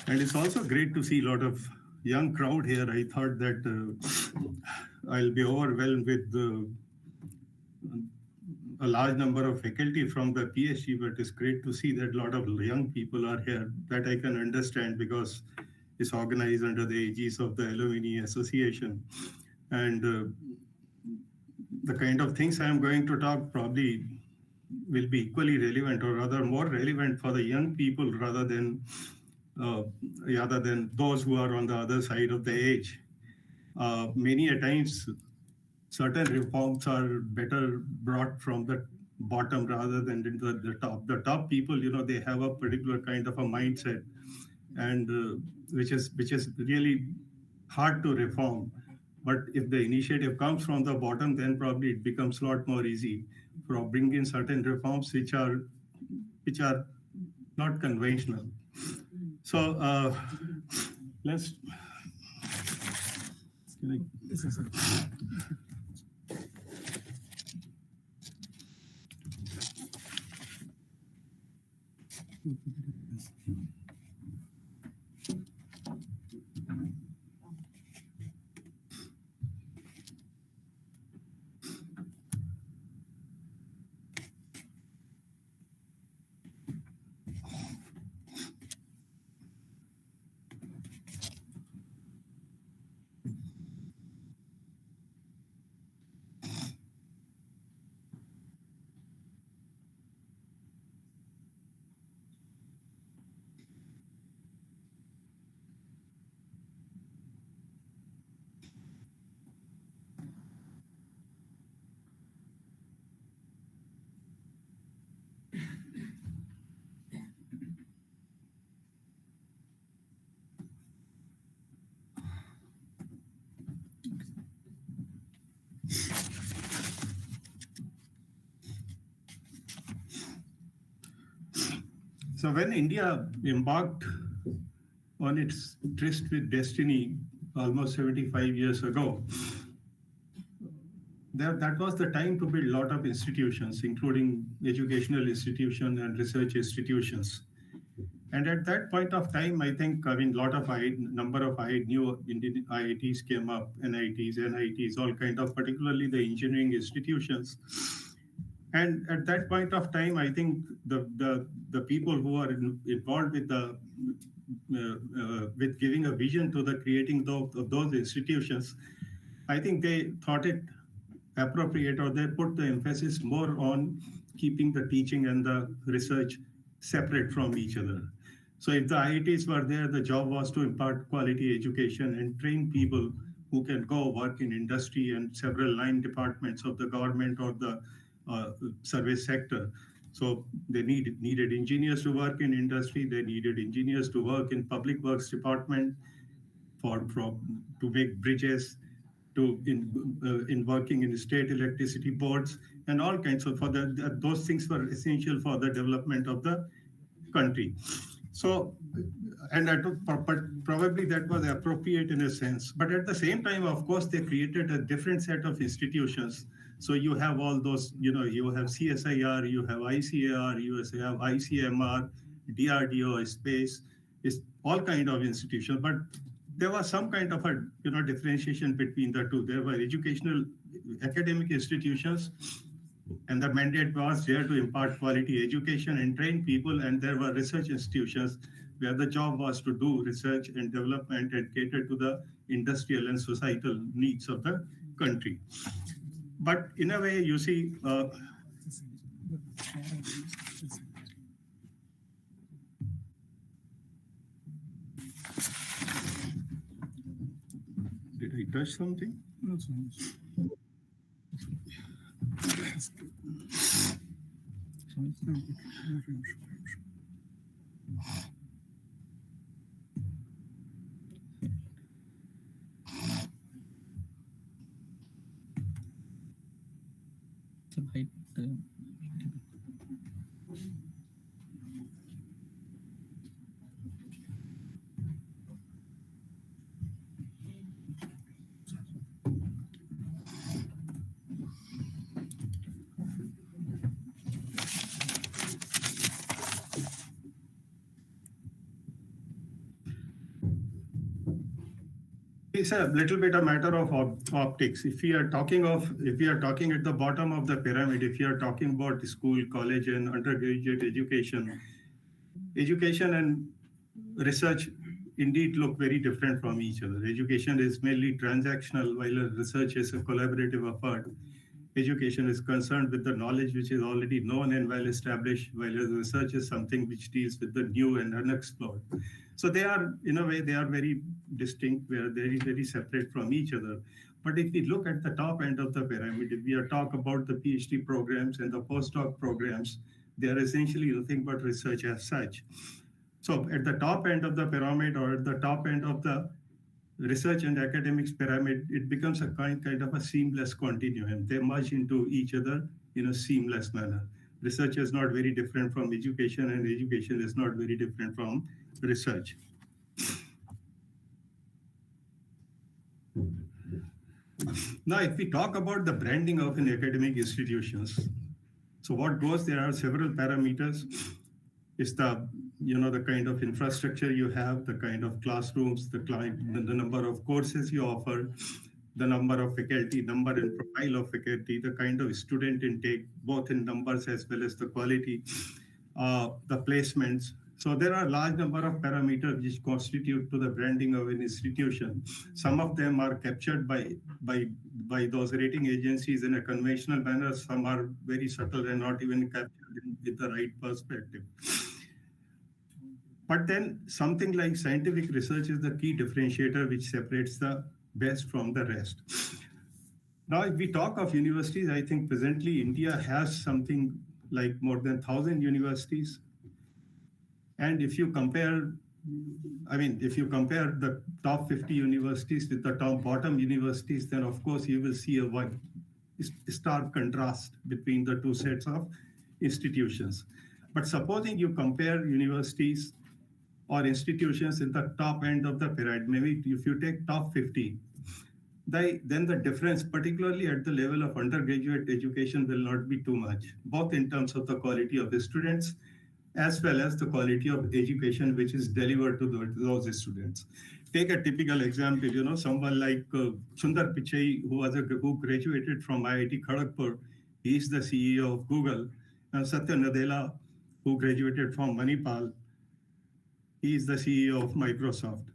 And it's also great to see a lot of young crowd here. I thought that I'll be overwhelmed with a large number of faculty from the PSG, but it's great to see that a lot of young people are here. That I can understand because it's organized under the aegis of the Alumni Association. And the kind of things I'm going to talk probably will be equally relevant, or rather more relevant for the young people rather than those who are on the other side of the age. Many a times, certain reforms are better brought from the bottom rather than into the top. The top people, they have a particular kind of a mindset, and which is really hard to reform. But if the initiative comes from the bottom, then probably it becomes a lot more easy for bringing in certain reforms which are not conventional. So let's. So when India embarked on its tryst with destiny almost 75 years ago, that was the time to build a lot of institutions, including educational institutions and research institutions. And at that point of time, I think, number of new Indian IITs came up, NITs, all kind of, particularly the engineering institutions. And at that point of time, I think the people who are involved with with giving a vision to the creating of those institutions, I think they thought it appropriate, or they put the emphasis more on keeping the teaching and the research separate from each other. So if the IITs were there, the job was to impart quality education and train people who can go work in industry and several line departments of the government or the service sector. So they needed engineers to work in industry. They needed engineers to work in public works department to make bridges, in working in state electricity boards, and all kinds of those things were essential for the development of the country. So, and probably that was appropriate in a sense. But at the same time, of course, they created a different set of institutions. So you have all those, you have CSIR, you have ICAR, you have ICMR, DRDO, space, is all kind of institutions. But there was some kind of a differentiation between the two. There were educational academic institutions, and the mandate was there to impart quality education and train people. And there were research institutions where the job was to do research and development and cater to the industrial and societal needs of the country. But in a way, you see, did I touch something? No, it's a little bit a matter of optics. If we are talking at the bottom of the pyramid, if you are talking about school, college, and undergraduate education and research indeed look very different from each other. Education is mainly transactional, while research is a collaborative effort. Education is concerned with the knowledge which is already known and well established, while research is something which deals with the new and unexplored. So they are, in a way, they are very distinct, they are very, very separate from each other. But if we look at the top end of the pyramid, if we are talk about the PhD programs and the postdoc programs, they are essentially nothing but research as such. So at the top end of the pyramid, or at the top end of the research and academics pyramid, it becomes a kind of a seamless continuum. They merge into each other in a seamless manner. Research is not very different from education, and education is not very different from research. Now, if we talk about the branding of an academic institutions, so what goes, there are several parameters. It's the kind of infrastructure you have, the kind of classrooms, the number of courses you offer, the number of faculty, number and profile of faculty, the kind of student intake, both in numbers as well as the quality, the placements. So there are a large number of parameters which constitute to the branding of an institution. Some of them are captured by those rating agencies in a conventional manner. Some are very subtle and not even captured with the right perspective. But then something like scientific research is the key differentiator which separates the best from the rest. Now, if we talk of universities, I think presently India has something like more than 1,000 universities. And if you compare the top 50 universities with the top bottom universities, then of course you will see a stark contrast between the two sets of institutions. But supposing you compare universities or institutions in the top end of the pyramid, maybe if you take top 50, then the difference, particularly at the level of undergraduate education, will not be too much, both in terms of the quality of the students as well as the quality of education which is delivered to those students. Take a typical example, someone like Sundar Pichai, who graduated from IIT Kharagpur. He is the CEO of Google. And Satya Nadella, who graduated from Manipal, he is the CEO of Microsoft.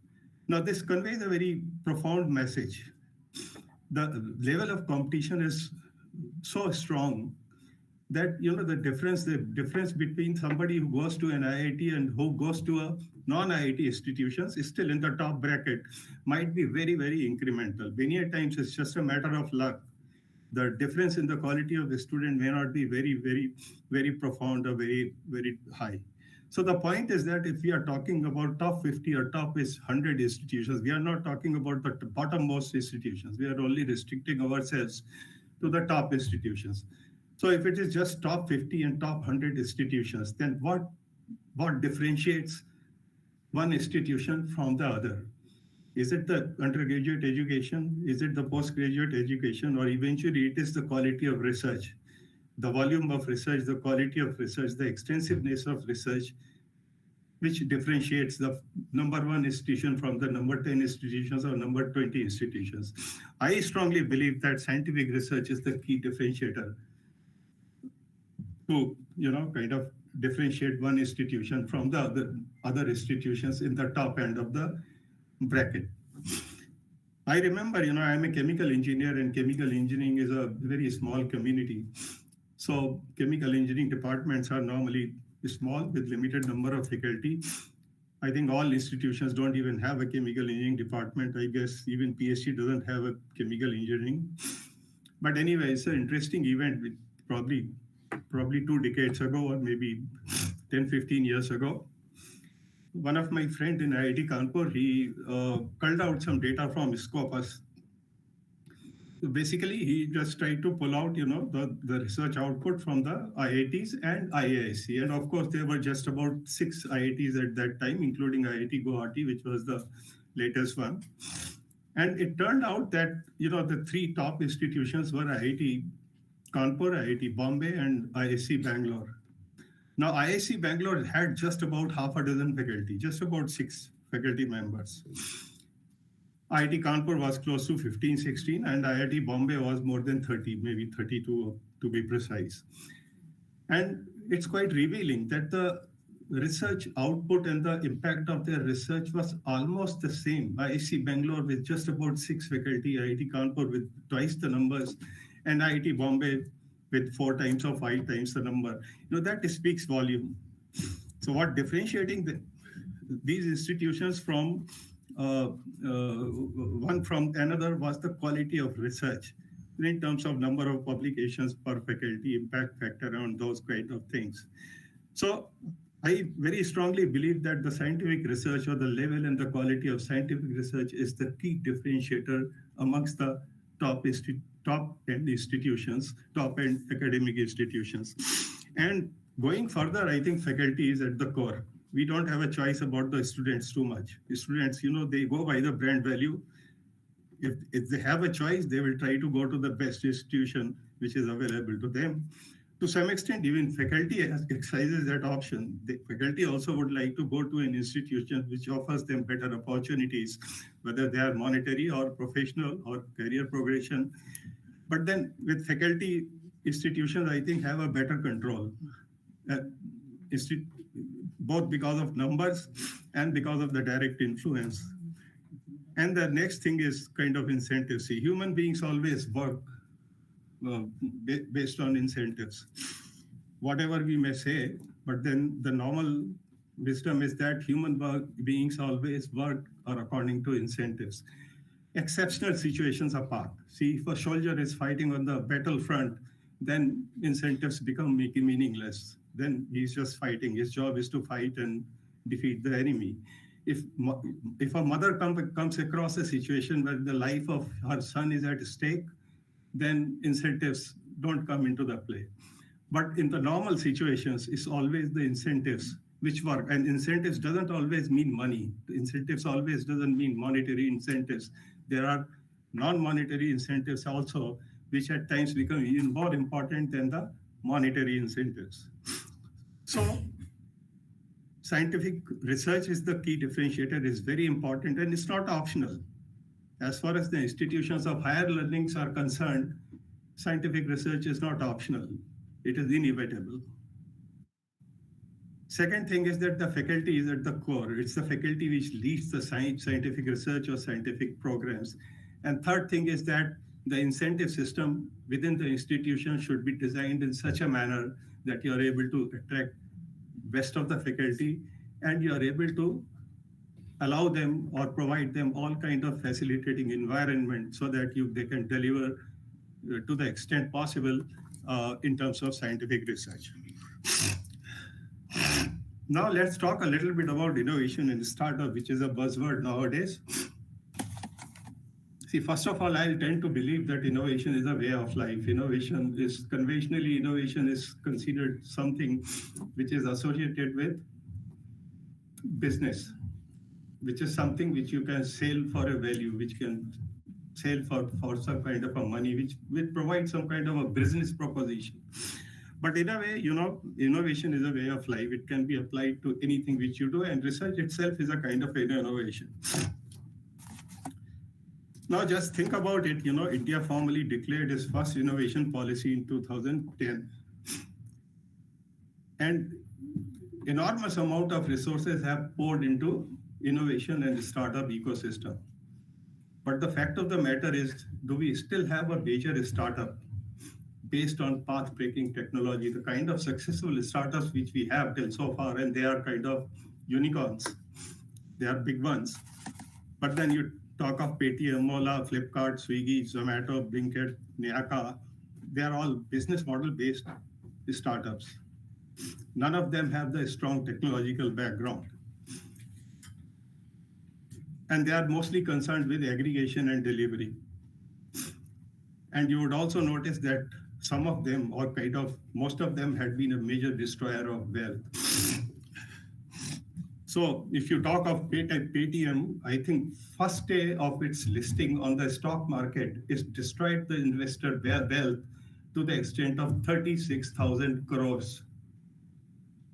Now, this conveys a very profound message. The level of competition is so strong that the difference between somebody who goes to an IIT and who goes to a non-IIT institutions is still in the top bracket, might be very, very incremental. Many times it's just a matter of luck. The difference in the quality of the student may not be very, very, very profound or very, very high. So the point is that if we are talking about top 50 or top 100 institutions, we are not talking about the bottommost institutions. We are only restricting ourselves to the top institutions. So if it is just top 50 and top 100 institutions, then what differentiates one institution from the other? Is it the undergraduate education? Is it the postgraduate education? Or eventually it is the quality of research, the volume of research, the quality of research, the extensiveness of research, which differentiates the number 1 institution from the number 10 institutions or number 20 institutions. I strongly believe that scientific research is the key differentiator to, kind of differentiate one institution from the other institutions in the top end of the bracket. I remember, I'm a chemical engineer, and chemical engineering is a very small community. So chemical engineering departments are normally small with limited number of faculty. I think all institutions don't even have a chemical engineering department. I guess even PSG doesn't have a chemical engineering. But anyway, it's an interesting event with probably 2 decades ago, or maybe 10, 15 years ago. One of my friends in IIT Kanpur, he culled out some data from Scopus. So basically, he just tried to pull out, the research output from the IITs and IISc. And of course, there were just about 6 IITs at that time, including IIT Guwahati, which was the latest one. And it turned out that, the 3 top institutions were IIT Kanpur, IIT Bombay, and IISc Bangalore. Now, IISc Bangalore had just about half a dozen faculty, just about 6 faculty members. IIT Kanpur was close to 15, 16, and IIT Bombay was more than 30, maybe 32 to be precise. And it's quite revealing that the research output and the impact of their research was almost the same. IISc Bangalore with just about 6 faculty, IIT Kanpur with twice the numbers, and IIT Bombay with 4 times or 5 times the number. That speaks volume. So what differentiating these institutions from one from another was the quality of research in terms of number of publications per faculty, impact factor, and those kind of things. So I very strongly believe that the scientific research, or the level and the quality of scientific research, is the key differentiator amongst the top-end institutions, top-end academic institutions. And going further, I think faculty is at the core. We don't have a choice about the students too much. The students, they go by the brand value. If they have a choice, they will try to go to the best institution which is available to them. To some extent, even faculty exercises that option. The faculty also would like to go to an institution which offers them better opportunities, whether they are monetary or professional or career progression. But then with faculty, institutions, I think, have a better control, both because of numbers and because of the direct influence. And the next thing is kind of incentives. See, human beings always work based on incentives. Whatever we may say, but then the normal wisdom is that human beings always work according to incentives. Exceptional situations apart. See, if a soldier is fighting on the battlefront, then incentives become meaningless. Then he's just fighting. His job is to fight and defeat the enemy. If a mother comes across a situation where the life of her son is at stake, then incentives don't come into the play. But in the normal situations, it's always the incentives which work. And incentives doesn't always mean money. The incentives always doesn't mean monetary incentives. There are non-monetary incentives also, which at times become even more important than the monetary incentives. So scientific research is the key differentiator, is very important, and it's not optional. As far as the institutions of higher learnings are concerned, scientific research is not optional. It is inevitable. Second thing is that the faculty is at the core. It's the faculty which leads the scientific research or scientific programs. And third thing is that the incentive system within the institution should be designed in such a manner that you are able to attract best of the faculty, and you are able to allow them or provide them all kind of facilitating environment so that they can deliver to the extent possible in terms of scientific research. Now let's talk a little bit about innovation in startup, which is a buzzword nowadays. See, first of all, I tend to believe that innovation is a way of life. Conventionally, innovation is considered something which is associated with business, which is something which you can sell for a value, which can sell for some kind of a money, which will provide some kind of a business proposition. But in a way, innovation is a way of life. It can be applied to anything which you do, and research itself is a kind of an innovation. Now just think about it, India formally declared its first innovation policy in 2010. And enormous amount of resources have poured into innovation and startup ecosystem. But the fact of the matter is, do we still have a major startup based on path-breaking technology, the kind of successful startups which we have till so far, and they are kind of unicorns. They are big ones. But then you talk of Paytm, Ola, Flipkart, Swiggy, Zomato, Blinkit, Nyaka. They are all business model-based startups. None of them have the strong technological background. And they are mostly concerned with aggregation and delivery. And you would also notice that some of them, or most of them, had been a major destroyer of wealth. So if you talk of Paytm, I think first day of its listing on the stock market, it destroyed the investor wealth to the extent of 36,000 crores.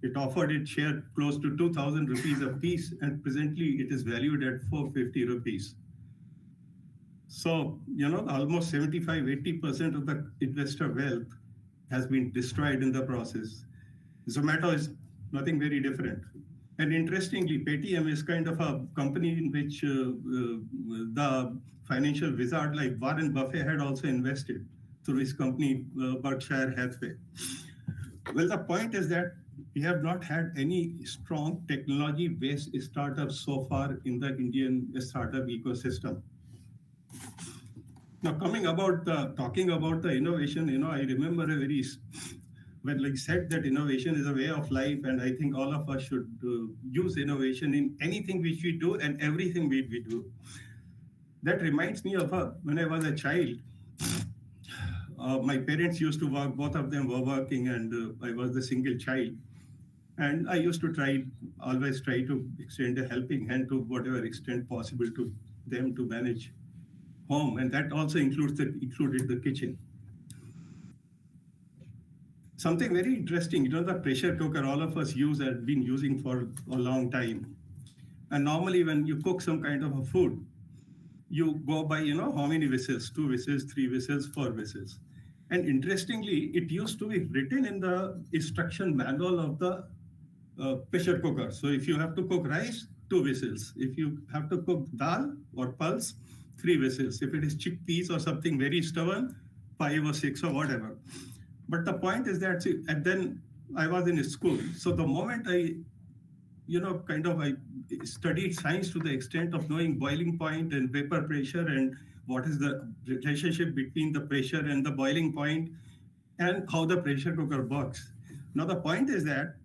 It offered its share close to 2,000 rupees a piece, and presently it is valued at 450 rupees. So, almost 75-80% of the investor wealth has been destroyed in the process. Zomato is nothing very different. And interestingly, Paytm is kind of a company in which the financial wizard like Warren Buffett had also invested through his company, Berkshire Hathaway. Well, the point is that we have not had any strong technology-based startups so far in the Indian startup ecosystem. Now, talking about the innovation, I remember when I said that innovation is a way of life, and I think all of us should use innovation in anything which we do and everything we do. That reminds me of when I was a child. My parents used to work, both of them were working, and I was the single child. And I used to always try to extend a helping hand to whatever extent possible to them to manage home. And that also included the kitchen. Something very interesting, the pressure cooker all of us have been using for a long time. And normally when you cook some kind of a food, you go by, how many whistles, 2 whistles, 3 whistles, 4 whistles. And interestingly, it used to be written in the instruction manual of the pressure cooker. So if you have to cook rice, 2 whistles. If you have to cook dal or pulse, 3 whistles. If it is chickpeas or something very stubborn, 5 or 6 or whatever. But the point is that, and then I was in school. So the moment I studied science to the extent of knowing boiling point and vapor pressure and what is the relationship between the pressure and the boiling point and how the pressure cooker works. Now, the point is that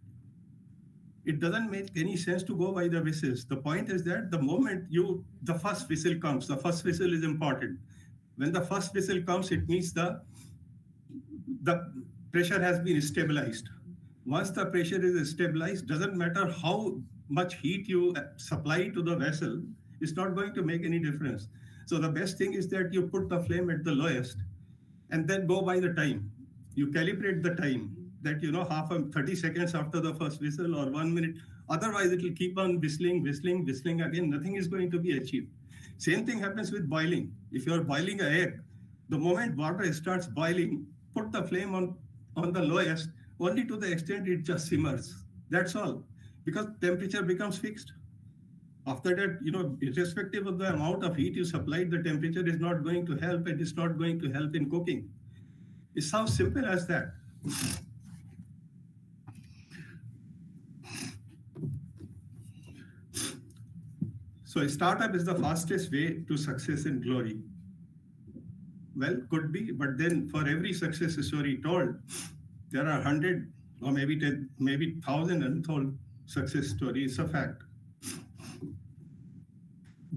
it doesn't make any sense to go by the whistles. The point is that the moment the first whistle comes, the first whistle is important. When the first whistle comes, it means the pressure has been stabilized. Once the pressure is stabilized, doesn't matter how much heat you supply to the vessel, it's not going to make any difference. So the best thing is that you put the flame at the lowest and then go by the time. You calibrate the time that, 30 seconds after the first whistle or 1 minute. Otherwise, it will keep on whistling again. Nothing is going to be achieved. Same thing happens with boiling. If you are boiling an egg, the moment water starts boiling, put the flame on the lowest, only to the extent it just simmers. That's all. Because temperature becomes fixed. After that, irrespective of the amount of heat you supplied, the temperature is not going to help, and it's not going to help in cooking. It sounds simple as that. So a startup is the fastest way to success and glory. Well, could be, but then for every success story told, there are 100 or maybe 10, maybe 1,000 untold success stories. It's a fact.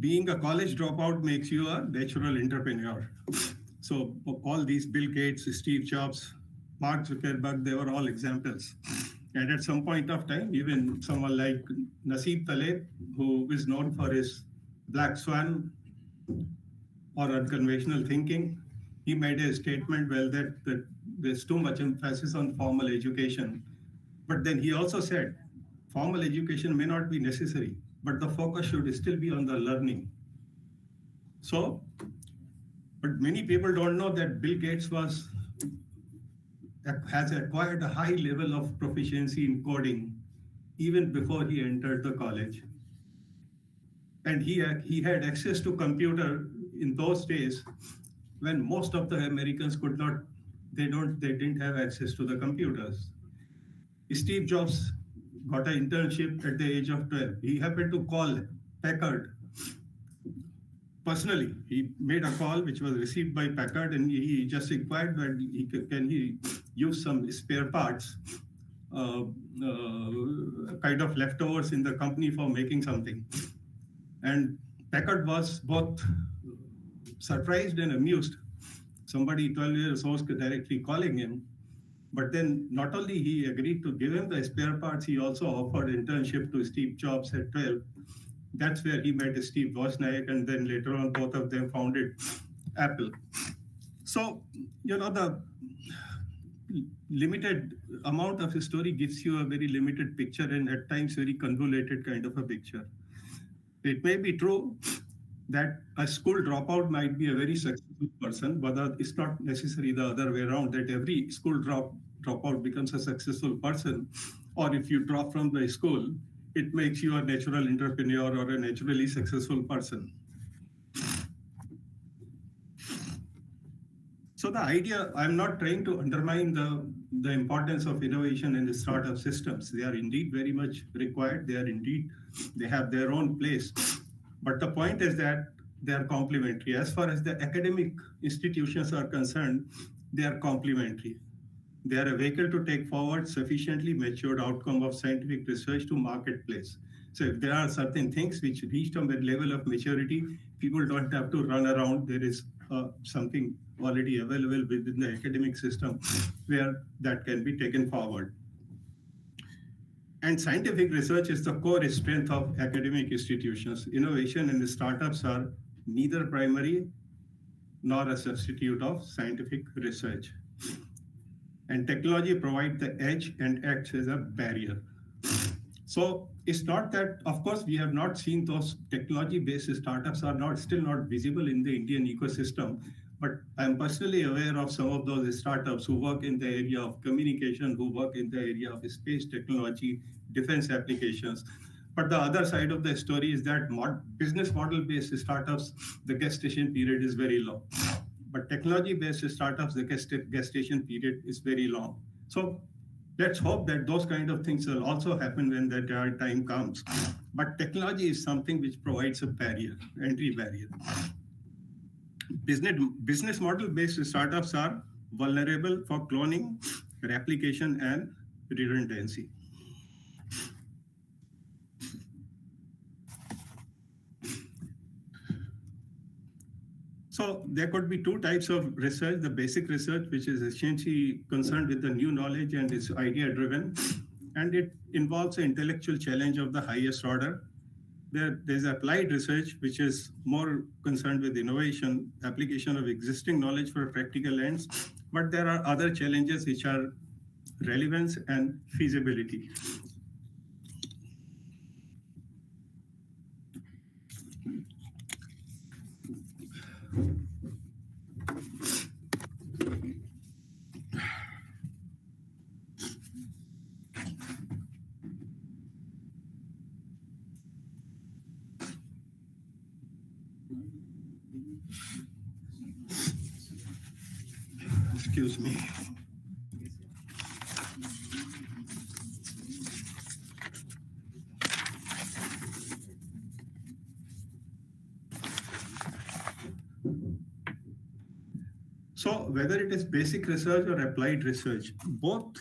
Being a college dropout makes you a natural entrepreneur. So all these Bill Gates, Steve Jobs, Mark Zuckerberg, they were all examples. And at some point of time, even someone like Nassim Taleb, who is known for his black swan or unconventional thinking, he made a statement, that there's too much emphasis on formal education. But then he also said, formal education may not be necessary, but the focus should still be on the learning. So, but many people don't know that Bill Gates has acquired a high level of proficiency in coding even before he entered the college. And he had access to computer in those days when most of the Americans didn't have access to the computers. Steve Jobs got an internship at the age of 12. He happened to call Packard personally. He made a call which was received by Packard, and he just inquired that can he use some spare parts, kind of leftovers in the company for making something. And Packard was both surprised and amused. Somebody 12 years old directly calling him. But then not only he agreed to give him the spare parts, he also offered internship to Steve Jobs at 12. That's where he met Steve Wozniak, and then later on both of them founded Apple. So, the limited amount of a story gives you a very limited picture, and at times very convoluted kind of a picture. It may be true that a school dropout might be a very successful person, but it's not necessarily the other way around, that every school dropout becomes a successful person. Or if you drop from the school, it makes you a natural entrepreneur or a naturally successful person. So the idea, I'm not trying to undermine the importance of innovation in the startup systems. They are indeed very much required. They have their own place. But the point is that they are complementary. As far as the academic institutions are concerned, they are complementary. They are a vehicle to take forward sufficiently matured outcome of scientific research to marketplace. So if there are certain things which reach a level of maturity, people don't have to run around. There is something already available within the academic system where that can be taken forward. And scientific research is the core strength of academic institutions. Innovation and startups are neither primary nor a substitute of scientific research. And technology provides the edge and acts as a barrier. So it's not that, of course, we have not seen those technology-based startups are still not visible in the Indian ecosystem. But I'm personally aware of some of those startups who work in the area of communication, who work in the area of space technology, defense applications. But the other side of the story is that business model-based startups, the gestation period is very low. But technology-based startups, the gestation period is very long. So let's hope that those kind of things will also happen when that time comes. But technology is something which provides a barrier, entry barrier. Business model-based startups are vulnerable for cloning, replication, and redundancy. So there could be two types of research: the basic research, which is essentially concerned with the new knowledge and is idea driven, and it involves an intellectual challenge of the highest order. There's applied research, which is more concerned with innovation, application of existing knowledge for practical ends. But there are other challenges which are relevance and feasibility. Excuse me. So whether it is basic research or applied research, both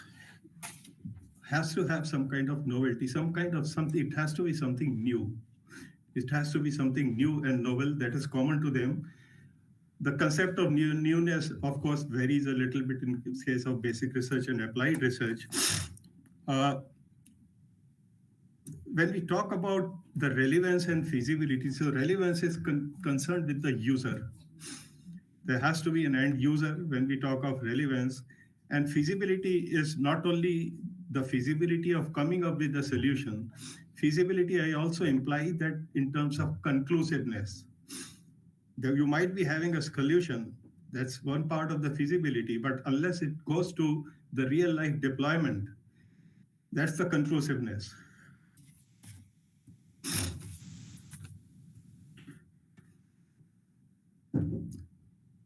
has to have some kind of novelty, some kind of something. It has to be something new. It has to be something new and novel that is common to them. The concept of newness, of course, varies a little bit in the case of basic research and applied research. When we talk about the relevance and feasibility, so relevance is concerned with the user. There has to be an end user when we talk of relevance, and feasibility is not only the feasibility of coming up with a solution. Feasibility, I also imply that in terms of conclusiveness. You might be having a solution, that's one part of the feasibility, but unless it goes to the real life deployment, that's the conclusiveness.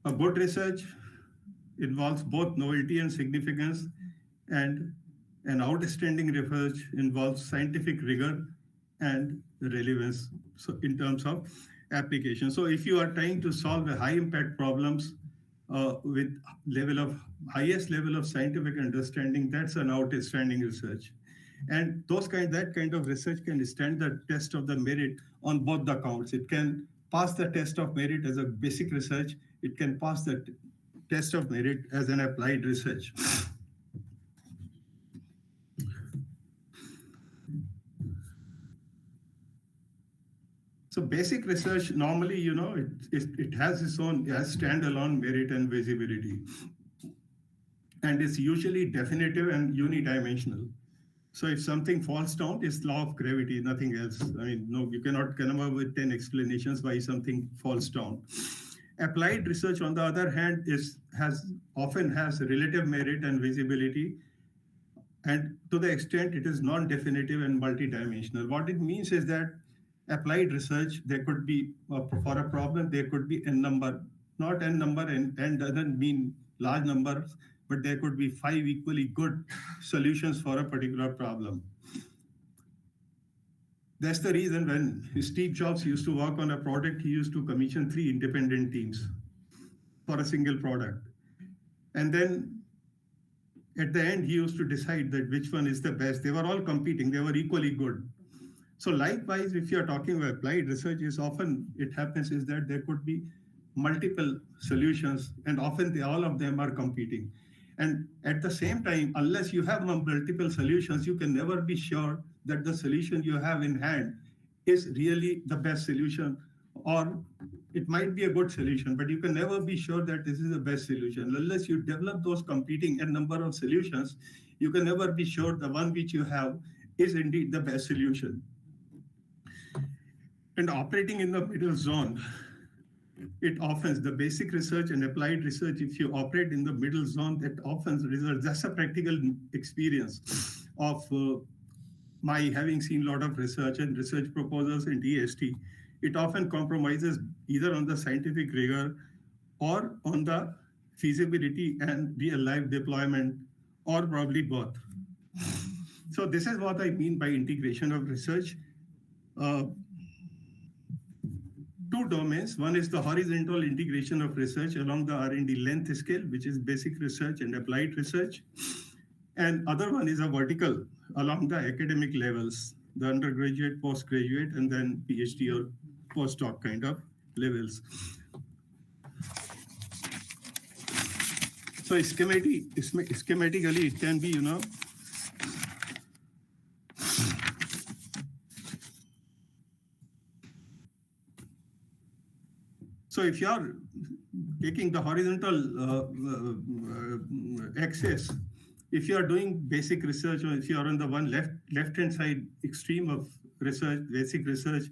A good research involves both novelty and significance, and an outstanding research involves scientific rigor and relevance, so in terms of application. So if you are trying to solve a high impact problems with highest level of scientific understanding, that's an outstanding research. And that kind of research can stand the test of the merit on both the counts. It can pass the test of merit as a basic research. It can pass the test of merit as an applied research. So basic research, normally, it has its own standalone merit and visibility. And it's usually definitive and unidimensional. So if something falls down, it's law of gravity, nothing else. I mean, no, you cannot come up with 10 explanations why something falls down. Applied research, on the other hand, often has relative merit and visibility. And to the extent it is non-definitive and multidimensional. What it means is that applied research, there could be, for a problem, there could be n number, not n number, and doesn't mean large numbers, but there could be 5 equally good solutions for a particular problem. That's the reason when Steve Jobs used to work on a product, he used to commission 3 independent teams for a single product. And then at the end, he used to decide that which one is the best. They were all competing, they were equally good. So likewise, if you're talking about applied research, it happens is that there could be multiple solutions, and often all of them are competing. And at the same time, unless you have multiple solutions, you can never be sure that the solution you have in hand is really the best solution, or it might be a good solution, but you can never be sure that this is the best solution. Unless you develop those competing n number of solutions, you can never be sure the one which you have is indeed the best solution. And operating in the middle zone, it often, the basic research and applied research, if you operate in the middle zone, that often results, that's a practical experience of my having seen a lot of research and research proposals in DST. It often compromises either on the scientific rigor or on the feasibility and real life deployment, or probably both. So this is what I mean by integration of research. 2 domains. One is the horizontal integration of research along the R&D length scale, which is basic research and applied research. And other one is a vertical along the academic levels, the undergraduate, postgraduate, and then PhD or postdoc kind of levels. So schematically, it can be, so if you are taking the horizontal axis, if you are doing basic research, or if you are on the one left-hand side extreme of research, basic research,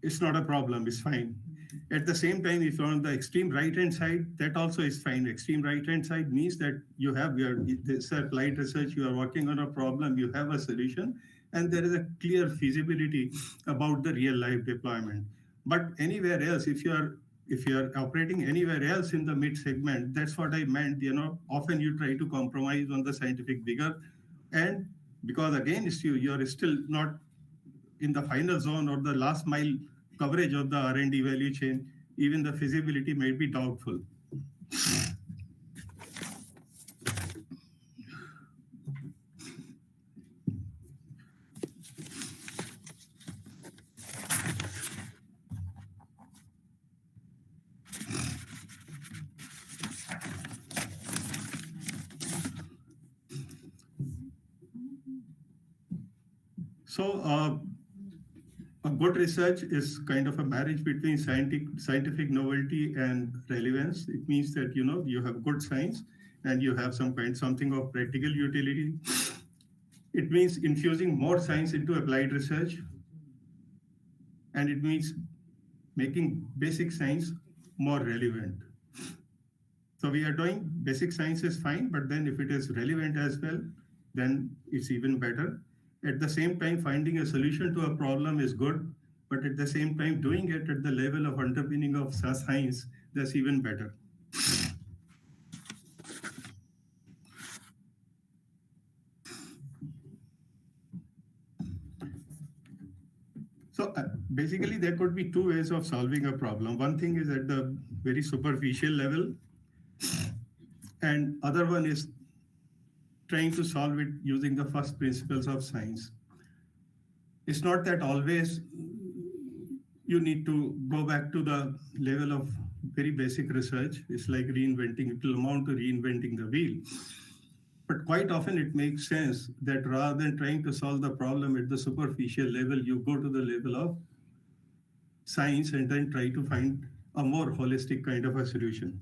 it's not a problem, it's fine. At the same time, if you're on the extreme right-hand side, that also is fine. Extreme right-hand side means that you have this applied research, you are working on a problem, you have a solution, and there is a clear feasibility about the real-life deployment. But anywhere else, if you are operating anywhere else in the mid segment, that's what I meant. Often you try to compromise on the scientific vigor, and because again, you are still not in the final zone or the last mile coverage of the R&D value chain, even the feasibility might be doubtful. So a good research is kind of a marriage between scientific novelty and relevance. It means that you have good science and you have something of practical utility. It means infusing more science into applied research, and it means making basic science more relevant. So we are doing basic science is fine, but then if it is relevant as well, then it's even better. At the same time, finding a solution to a problem is good, but at the same time, doing it at the level of underpinning of science, that's even better. So basically, there could be two ways of solving a problem. One thing is at the very superficial level, and other one is trying to solve it using the first principles of science. It's not that always you need to go back to the level of very basic research. It's like reinventing, it will amount to reinventing the wheel. But quite often it makes sense that rather than trying to solve the problem at the superficial level, you go to the level of science and then try to find a more holistic kind of a solution.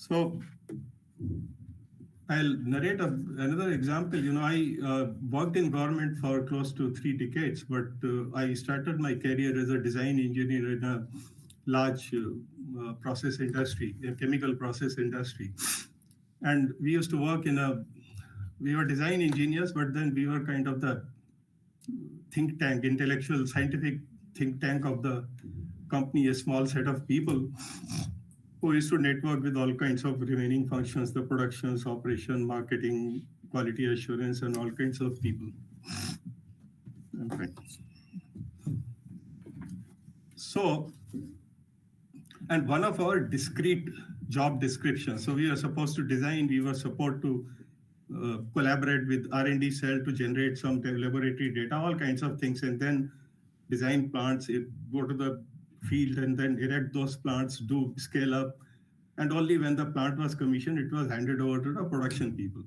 So I'll narrate another example. I worked in government for close to 3 decades, but I started my career as a design engineer in a large process industry, a chemical process industry. And we used to work we were design engineers, but then we were kind of the think tank, intellectual, scientific think tank of the company, a small set of people who used to network with all kinds of remaining functions, the productions, operation, marketing, quality assurance, and all kinds of people. Okay. So, and one of our discrete job descriptions, so we are supposed to design, we were supposed to collaborate with R&D cell to generate some laboratory data, all kinds of things, and then design plants, go to the field and then erect those plants, do scale up. And only when the plant was commissioned, it was handed over to the production people.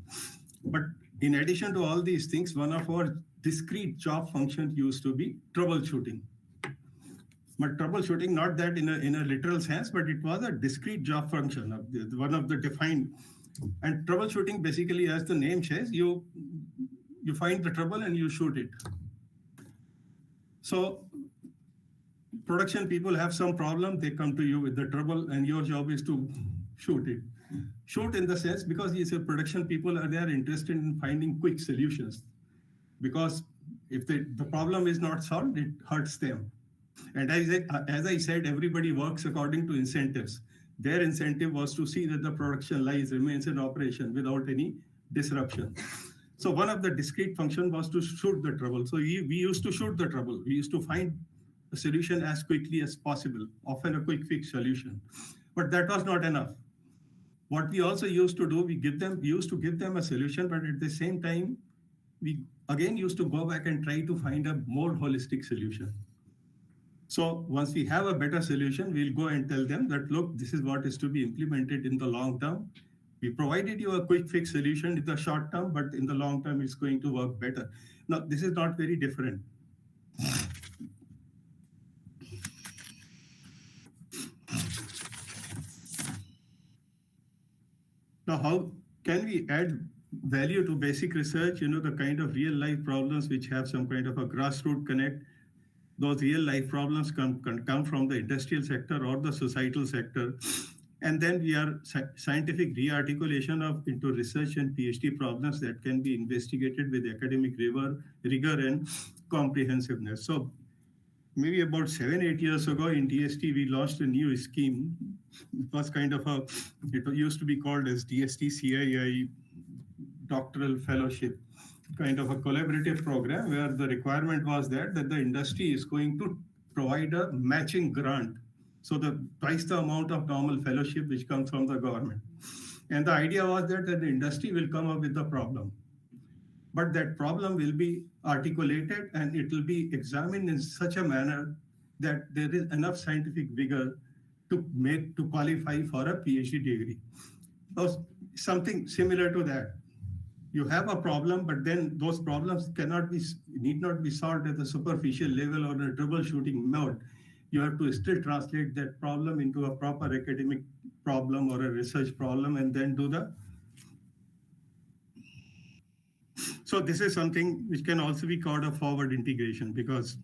But in addition to all these things, one of our discrete job functions used to be troubleshooting. But troubleshooting, not that in a literal sense, but it was a discrete job function, one of the defined. And troubleshooting, basically, as the name says, you find the trouble and you shoot it. So production people have some problem, they come to you with the trouble, and your job is to shoot it. Shoot in the sense, because these production people they are interested in finding quick solutions. Because if the problem is not solved, it hurts them. And as I said, everybody works according to incentives. Their incentive was to see that the production lines remains in operation without any disruption. So one of the discrete functions was to shoot the trouble. So we used to shoot the trouble. We used to find a solution as quickly as possible, often a quick fix solution. But that was not enough. What we also used to do, we used to give them a solution, but at the same time, we again used to go back and try to find a more holistic solution. So once we have a better solution, we'll go and tell them that, look, this is what is to be implemented in the long term. We provided you a quick fix solution in the short term, but in the long term, it's going to work better. Now, this is not very different. Now, how can we add value to basic research? The kind of real life problems which have some kind of a grassroots connect. Those real life problems can come from the industrial sector or the societal sector. And then we are scientific re-articulation into research and PhD problems that can be investigated with academic rigor and comprehensiveness. So maybe about 7-8 years ago in DST, we launched a new scheme. It was it used to be called as DST CII Doctoral Fellowship, kind of a collaborative program where the requirement was that the industry is going to provide a matching grant. So twice the amount of normal fellowship which comes from the government. And the idea was that the industry will come up with the problem. But that problem will be articulated and it will be examined in such a manner that there is enough scientific vigor to qualify for a PhD degree. So something similar to that. You have a problem, but then those problems need not be solved at the superficial level or a troubleshooting mode. You have to still translate that problem into a proper academic problem or a research problem and then do the. So this is something which can also be called a forward integration, because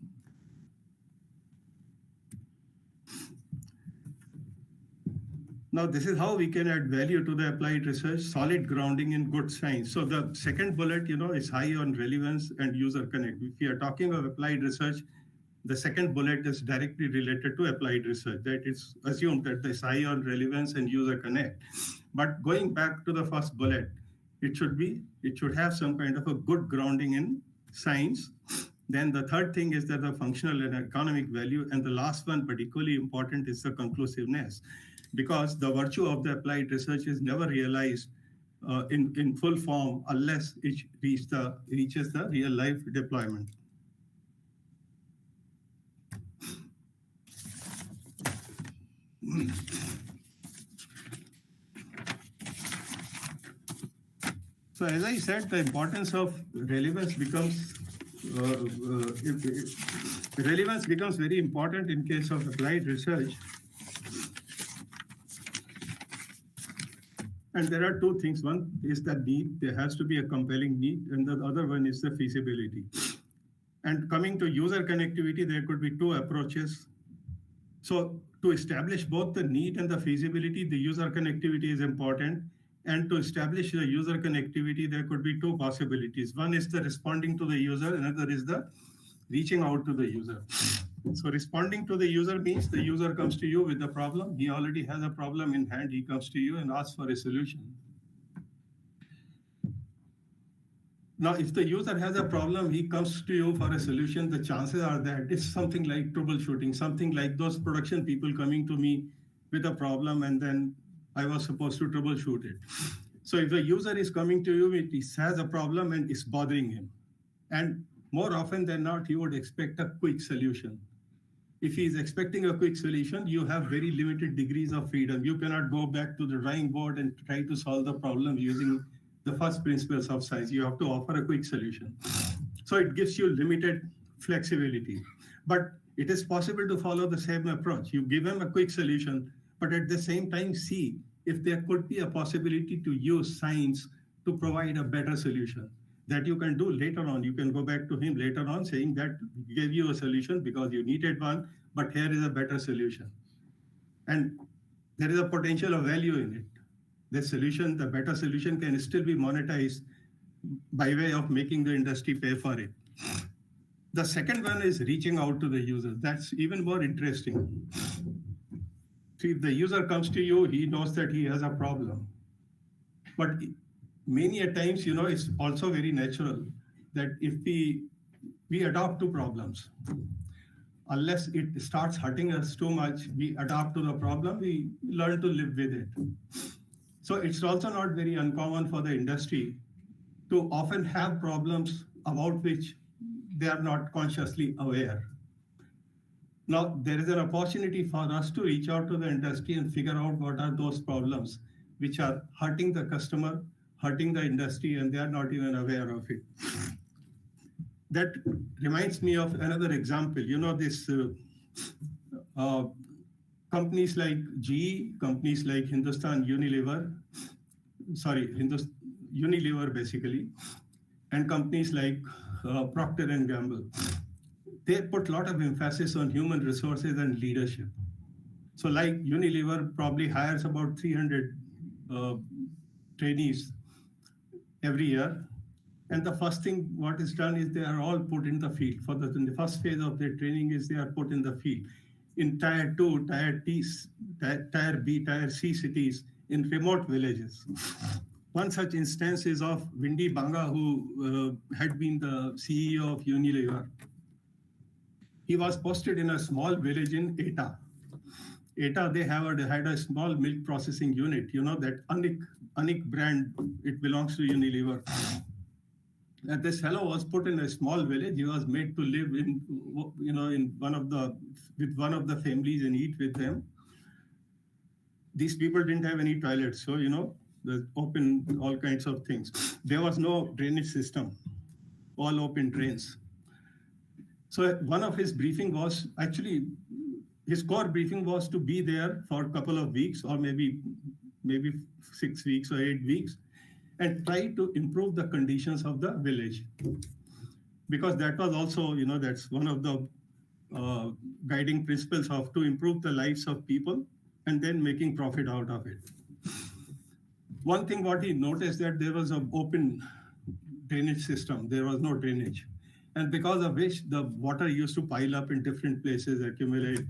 now this is how we can add value to the applied research, solid grounding in good science. So the second bullet, is high on relevance and user connect. If we are talking of applied research, the second bullet is directly related to applied research. That it's assumed that it's high on relevance and user connect. But going back to the first bullet, it should have some kind of a good grounding in science. Then the third thing is that the functional and economic value. And the last one, but equally important, is the conclusiveness. Because the virtue of the applied research is never realized in full form unless it reaches the real life deployment. So as I said, the importance of relevance becomes very important in case of applied research. And there are two things. One is the need. There has to be a compelling need. And the other one is the feasibility. And coming to user connectivity, there could be two approaches. So to establish both the need and the feasibility, the user connectivity is important. And to establish the user connectivity, there could be two possibilities. One is the responding to the user, another is the reaching out to the user. So responding to the user means the user comes to you with a problem. He already has a problem in hand. He comes to you and asks for a solution. Now, if the user has a problem, he comes to you for a solution, the chances are that it's something like troubleshooting, something like those production people coming to me with a problem and then I was supposed to troubleshoot it. So if the user is coming to you, he has a problem and it's bothering him. And more often than not, he would expect a quick solution. If he is expecting a quick solution, you have very limited degrees of freedom. You cannot go back to the drawing board and try to solve the problem using the first principles of science. You have to offer a quick solution. So it gives you limited flexibility. But it is possible to follow the same approach. You give him a quick solution, but at the same time, see if there could be a possibility to use science to provide a better solution. That you can do later on. You can go back to him later on saying that we gave you a solution because you needed one, but here is a better solution. And there is a potential of value in it. The solution, the better solution can still be monetized by way of making the industry pay for it. The second one is reaching out to the user. That's even more interesting. See, if the user comes to you, he knows that he has a problem. But many a times, it's also very natural that if we adopt to problems, unless it starts hurting us too much, we adapt to the problem, we learn to live with it. So it's also not very uncommon for the industry to often have problems about which they are not consciously aware. Now, there is an opportunity for us to reach out to the industry and figure out what are those problems which are hurting the customer, hurting the industry, and they are not even aware of it. That reminds me of another example. You know, this companies like GE, companies like Unilever basically, and companies like Procter & Gamble. They put a lot of emphasis on human resources and leadership. So like Unilever probably hires about 300 trainees every year. And the first thing what is done is they are all put in the field. In the first phase of their training is they are put in the field. In Tier 2, Tier B, Tier C cities, in remote villages. One such instance is of Windy Banga, who had been the CEO of Unilever. He was posted in a small village in Eta. Eta, they had a small milk processing unit. You know, that Anik brand, it belongs to Unilever. And this fellow was put in a small village. He was made to live in, you know, with one of the families and eat with them. These people didn't have any toilets, so, you know, the open, all kinds of things. There was no drainage system, all open drains. So one of his briefing was actually, his core briefing was to be there for a couple of weeks or maybe 6 weeks or 8 weeks and try to improve the conditions of the village. Because that was also, you know, that's one of the guiding principles of to improve the lives of people and then making profit out of it. One thing what he noticed that there was an open drainage system, there was no drainage. And because of which the water used to pile up in different places, accumulate.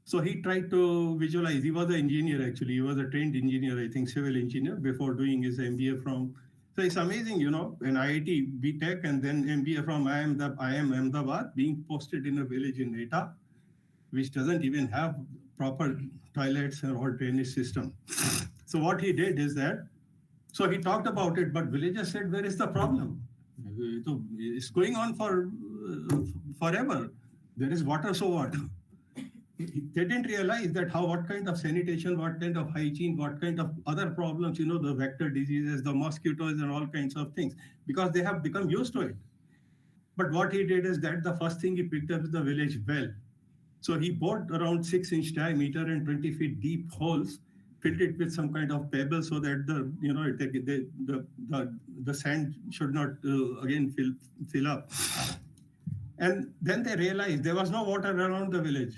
So he tried to visualize. He was an engineer, actually. He was a trained engineer, I think, civil engineer, before doing his MBA from. So it's amazing, you know, an IIT, BTech, and then MBA from IIM Ahmedabad, being posted in a village in Eta, which doesn't even have proper toilets or drainage system. So what he did is that, so he talked about it, but villagers said, where is the problem? It's going on for forever. There is water, so what? They didn't realize that what kind of sanitation, what kind of hygiene, what kind of other problems, you know, the vector diseases, the mosquitoes and all kinds of things, because they have become used to it. But what he did is that the first thing he picked up is the village well. So he bored around 6-inch diameter and 20 feet deep holes, filled it with some kind of pebble so that the sand should not again fill up. And then they realized there was no water around the village.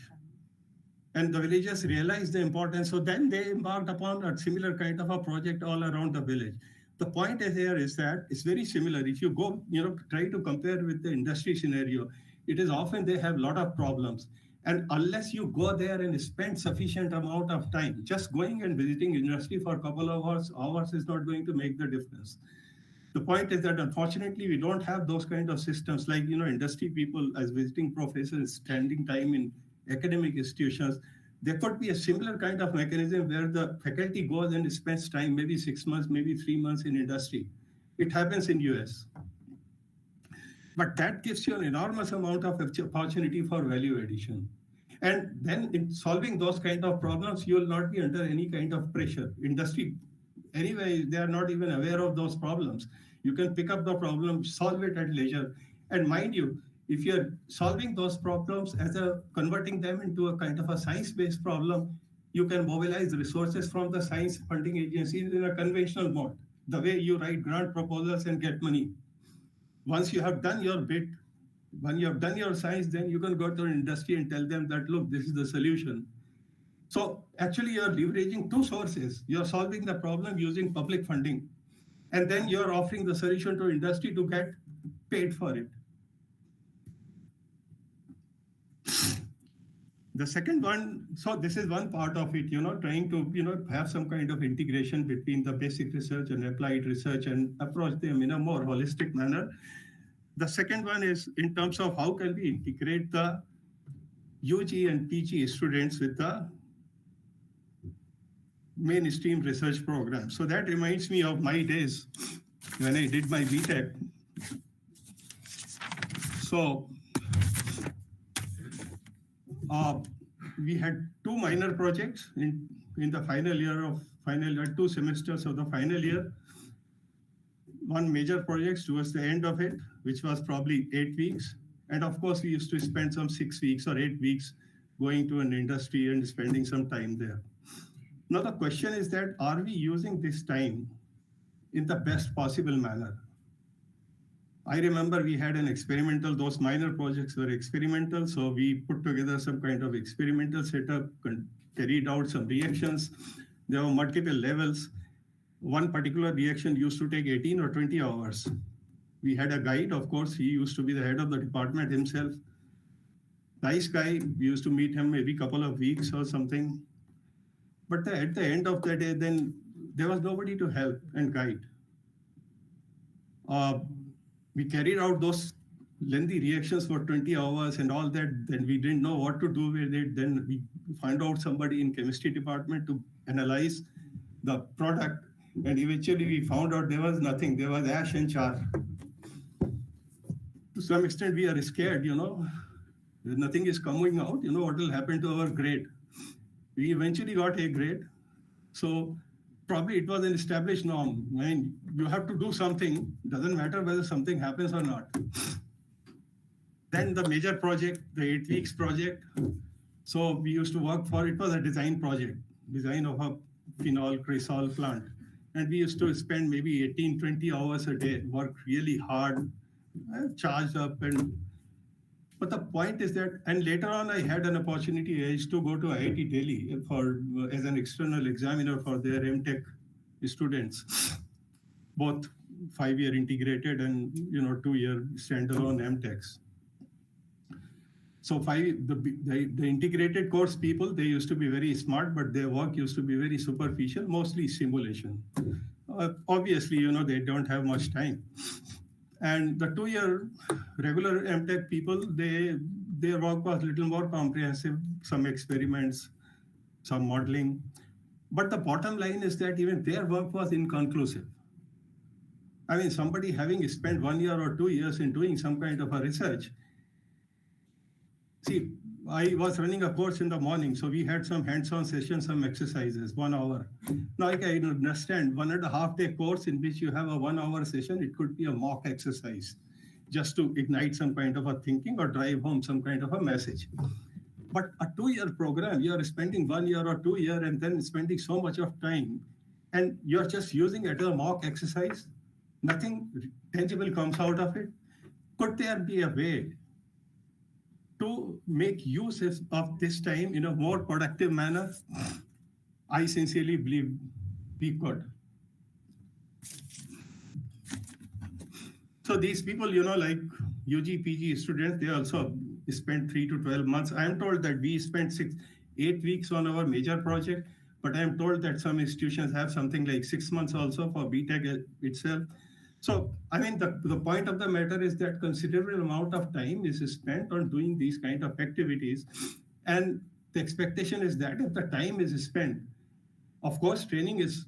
And the villagers realized the importance. So then they embarked upon a similar kind of a project all around the village. The point here is that it's very similar. If you go, you know, try to compare with the industry scenario, it is often they have a lot of problems. And unless you go there and spend sufficient amount of time, just going and visiting industry for a couple of hours is not going to make the difference. The point is that unfortunately, we don't have those kind of systems like, you know, industry people as visiting professors spending time in academic institutions. There could be a similar kind of mechanism where the faculty goes and spends time, maybe 6 months, maybe 3 months in industry. It happens in US. But that gives you an enormous amount of opportunity for value addition. And then in solving those kind of problems, you will not be under any kind of pressure. Industry, anyway, they are not even aware of those problems. You can pick up the problem, solve it at leisure. And mind you, if you're solving those problems converting them into a kind of a science-based problem, you can mobilize resources from the science funding agencies in a conventional mode, the way you write grant proposals and get money. Once you have done your bit, when you have done your science, then you can go to an industry and tell them that, look, this is the solution. So actually you're leveraging two sources. You're solving the problem using public funding, and then you're offering the solution to industry to get paid for it. The second one, so this is one part of it, you know, trying to, you know, have some kind of integration between the basic research and applied research and approach them in a more holistic manner. The second one is in terms of how can we integrate the UG and PG students with the mainstream research program. So that reminds me of my days when I did my BTech. So we had two minor projects in the final year, 2 semesters of the final year. One major project towards the end of it, which was probably 8 weeks. And of course, we used to spend some 6 weeks or 8 weeks going to an industry and spending some time there. Now, the question is that, are we using this time in the best possible manner? I remember we had an experimental, those minor projects were experimental. So we put together some kind of experimental setup, carried out some reactions. There were multiple levels. One particular reaction used to take 18 or 20 hours. We had a guide, of course, he used to be the head of the department himself. Nice guy, we used to meet him maybe a couple of weeks or something. But at the end of the day, then there was nobody to help and guide. We carried out those lengthy reactions for 20 hours and all that. Then we didn't know what to do with it. Then we found out somebody in chemistry department to analyze the product. And eventually we found out there was nothing. There was ash and char. To some extent, we are scared, Nothing is coming out. What will happen to our grade? We eventually got A grade. So probably it was an established norm. I mean, you have to do something. Doesn't matter whether something happens or not. Then the major project, the 8 weeks project. So we used to work for, it was a design project, design of a phenol cresol plant. And we used to spend maybe 18, 20 hours a day, work really hard, charged up. But the point is that, and later on I had an opportunity, I used to go to IIT Delhi as an external examiner for their MTech students, both 5-year integrated and 2-year standalone MTechs. So the integrated course people, they used to be very smart, but their work used to be very superficial, mostly simulation. Obviously, they don't have much time. And the 2-year regular MTech people, their work was a little more comprehensive, some experiments, some modeling. But the bottom line is that even their work was inconclusive. I mean, somebody having spent 1 year or 2 years in doing some kind of a research. See, I was running a course in the morning, so we had some hands-on sessions, some exercises, 1 hour. Now, I can understand 1.5 day course in which you have a 1 hour session, it could be a mock exercise just to ignite some kind of a thinking or drive home some kind of a message. But a 2-year program, you are spending 1 year or 2 years and then spending so much of time, and you're just using it as a mock exercise. Nothing tangible comes out of it. Could there be a way to make use of this time in a more productive manner? I sincerely believe we could. So these people, like UG, PG students, they also spent 3 to 12 months. I am told that we spent 8 weeks on our major project, but I am told that some institutions have something like 6 months also for BTech itself. So, I mean, the point of the matter is that considerable amount of time is spent on doing these kind of activities. And the expectation is that if the time is spent, of course, training is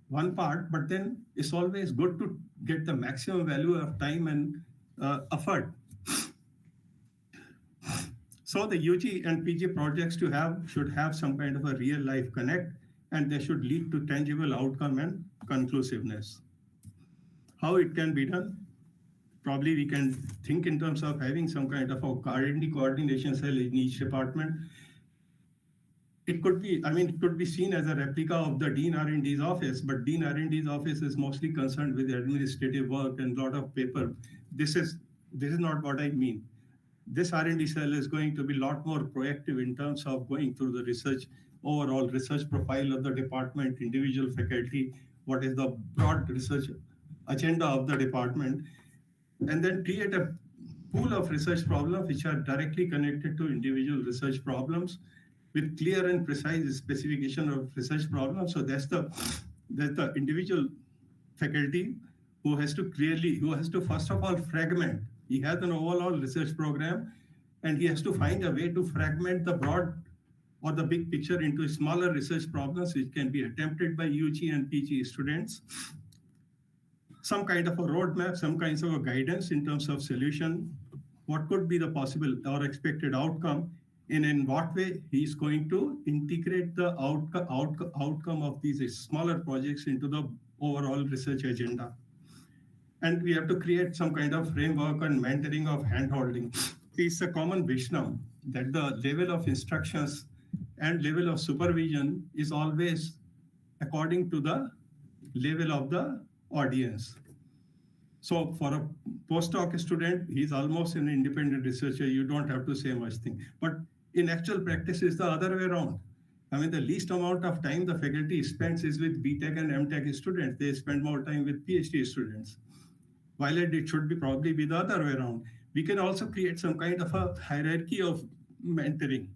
one part, but then it's always good to get the maximum value of time and effort. So the UG and PG projects should have some kind of a real life connect, and they should lead to tangible outcome and conclusiveness. How it can be done? Probably we can think in terms of having some kind of a R&D coordination cell in each department. It could be seen as a replica of the Dean R&D's office, but Dean R&D's office is mostly concerned with administrative work and a lot of paper. This is not what I mean. This R&D cell is going to be a lot more proactive in terms of going through the overall research profile of the department, individual faculty, what is the broad research agenda of the department, and then create a pool of research problems which are directly connected to individual research problems with clear and precise specification of research problems. So that's the individual faculty who has to first of all fragment. He has an overall research program, and he has to find a way to fragment the broad or the big picture into smaller research problems which can be attempted by UG and PG students. some kind of a roadmap, some kinds of a guidance in terms of solution, what could be the possible or expected outcome, and in what way he's going to integrate the outcome of these smaller projects into the overall research agenda. And we have to create some kind of framework and mentoring of handholding. It's a common wisdom that the level of instructions and level of supervision is always according to the level of the audience. So for a postdoc student, he's almost an independent researcher. You don't have to say much thing. But in actual practice, it's the other way around. I mean, the least amount of time the faculty spends is with BTech and MTech students. They spend more time with PhD students. While it should be probably be the other way around. We can also create some kind of a hierarchy of mentoring.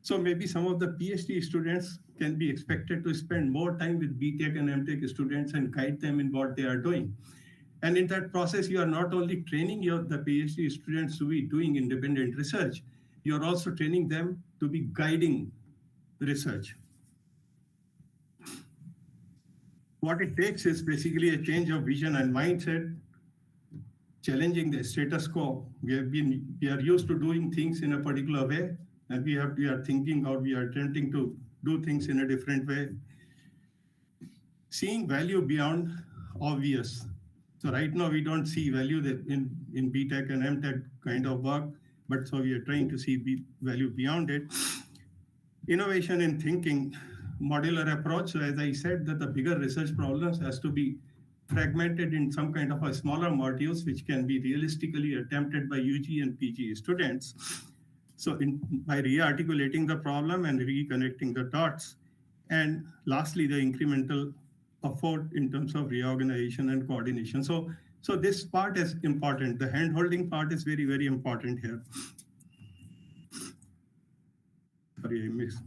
So maybe some of the PhD students can be expected to spend more time with BTech and MTech students and guide them in what they are doing. And in that process, you are not only training the PhD students to be doing independent research, you are also training them to be guiding research. What it takes is basically a change of vision and mindset, challenging the status quo. We are used to doing things in a particular way, and we are thinking or we are attempting to do things in a different way. Seeing value beyond obvious. So right now we don't see value in BTech and MTech kind of work, but so we are trying to see value beyond it. Innovation in thinking, modular approach. So as I said, that the bigger research problems has to be fragmented in some kind of a smaller modules, which can be realistically attempted by UG and PG students. So by re-articulating the problem and reconnecting the dots. And lastly, the incremental effort in terms of reorganization and coordination. So this part is important. The hand-holding part is very, very important here. Sorry, I missed.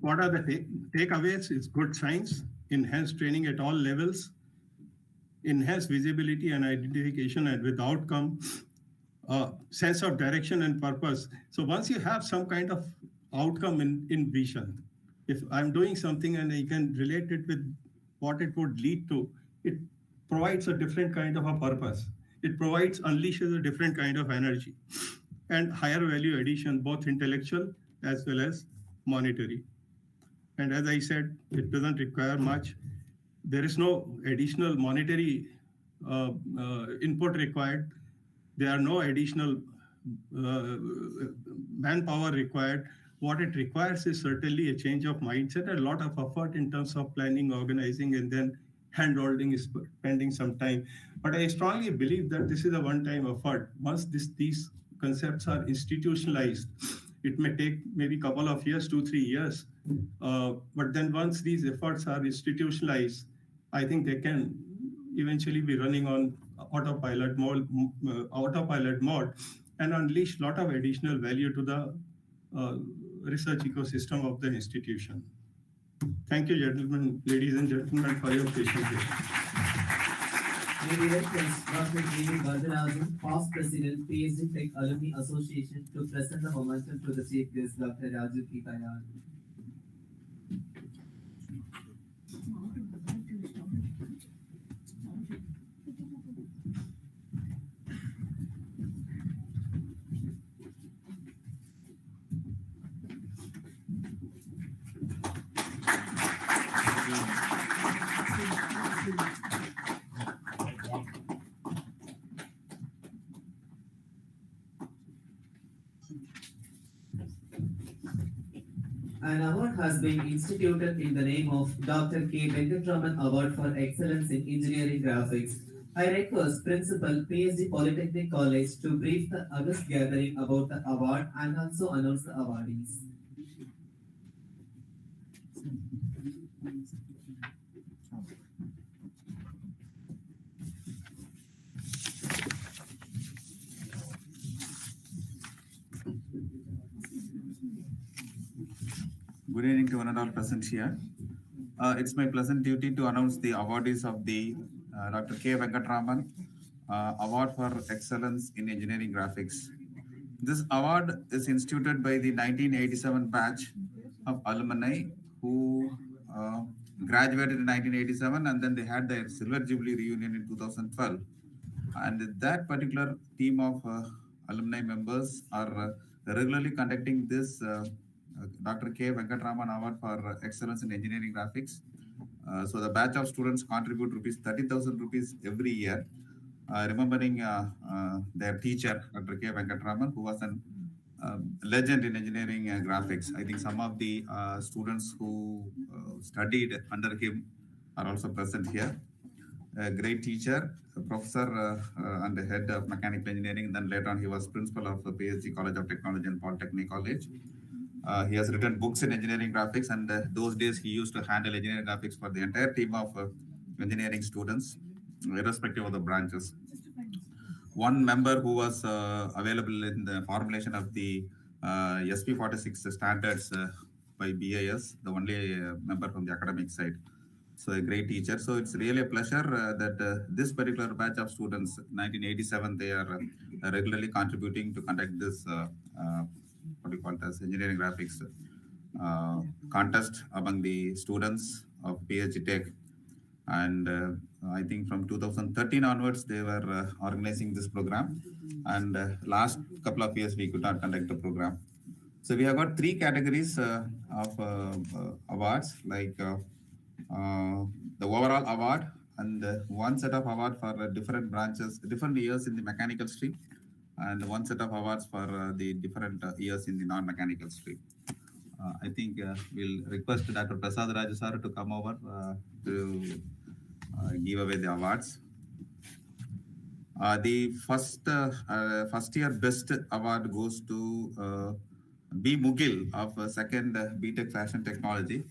What are the takeaways? It's good science, enhanced training at all levels, enhanced visibility and identification and with outcome, sense of direction and purpose. So once you have some kind of outcome in vision, if I'm doing something and I can relate it with what it would lead to, it provides a different kind of a purpose. It unleashes a different kind of energy and higher value addition, both intellectual as well as monetary. And as I said, it doesn't require much. There is no additional monetary input required. There are no additional manpower required. What it requires is certainly a change of mindset, a lot of effort in terms of planning, organizing, and then hand-holding is spending some time. But I strongly believe that this is a one-time effort. Once these concepts are institutionalized, it may take maybe a couple of years, 2-3 years. But then once these efforts are institutionalized, I think they can eventually be running on autopilot mode and unleash a lot of additional value to the research ecosystem of the institution. Thank you, gentlemen, ladies and gentlemen, for your patience. We request Dr. G. Vardarajan, past president, PSG Tech Alumni Association, to present the momentum to the chief guest, Dr. Raju Kitayal. An award has been instituted in the name of Dr. K. Venkatraman Award for Excellence in Engineering Graphics. I request Principal, PSG Polytechnic College, to brief the August gathering about the award and also announce the awardees. Good evening to one and all present here. It's my pleasant duty to announce the awardees of the Dr. K. Venkatraman Award for Excellence in Engineering Graphics. This award is instituted by the 1987 batch of alumni who graduated in 1987, and then they had their Silver Jubilee reunion in 2012. And that particular team of alumni members are regularly conducting this Dr. K. Venkatraman Award for Excellence in Engineering Graphics. So the batch of students contribute rupees 30,000 rupees every year, remembering their teacher, Dr. K. Venkatraman, who was an legend in engineering graphics. I think some of the students who studied under him are also present here. A great teacher, a professor and the head of mechanical engineering. Then later on, he was principal of the PSG College of Technology and Polytechnic College. He has written books in engineering graphics, and those days he used to handle engineering graphics for the entire team of engineering students, irrespective of the branches. One member who was available in the formulation of the SP46 standards by BIS, the only member from the academic side. So a great teacher. So it's really a pleasure that this particular batch of students, 1987, they are regularly contributing to conduct this, what do you call it, as engineering graphics contest among the students of PSG Tech. And I think from 2013 onwards, they were organizing this program. And last couple of years, we could not conduct the program. So we have got three categories of awards, like the overall award, and one set of award for different branches, different years in the mechanical stream, and one set of awards for the different years in the non-mechanical stream. I think we'll request Dr. Prasad Raju sir to come over to give away the awards. The first year best award goes to B. Mugil of second BTech Fashion Technology.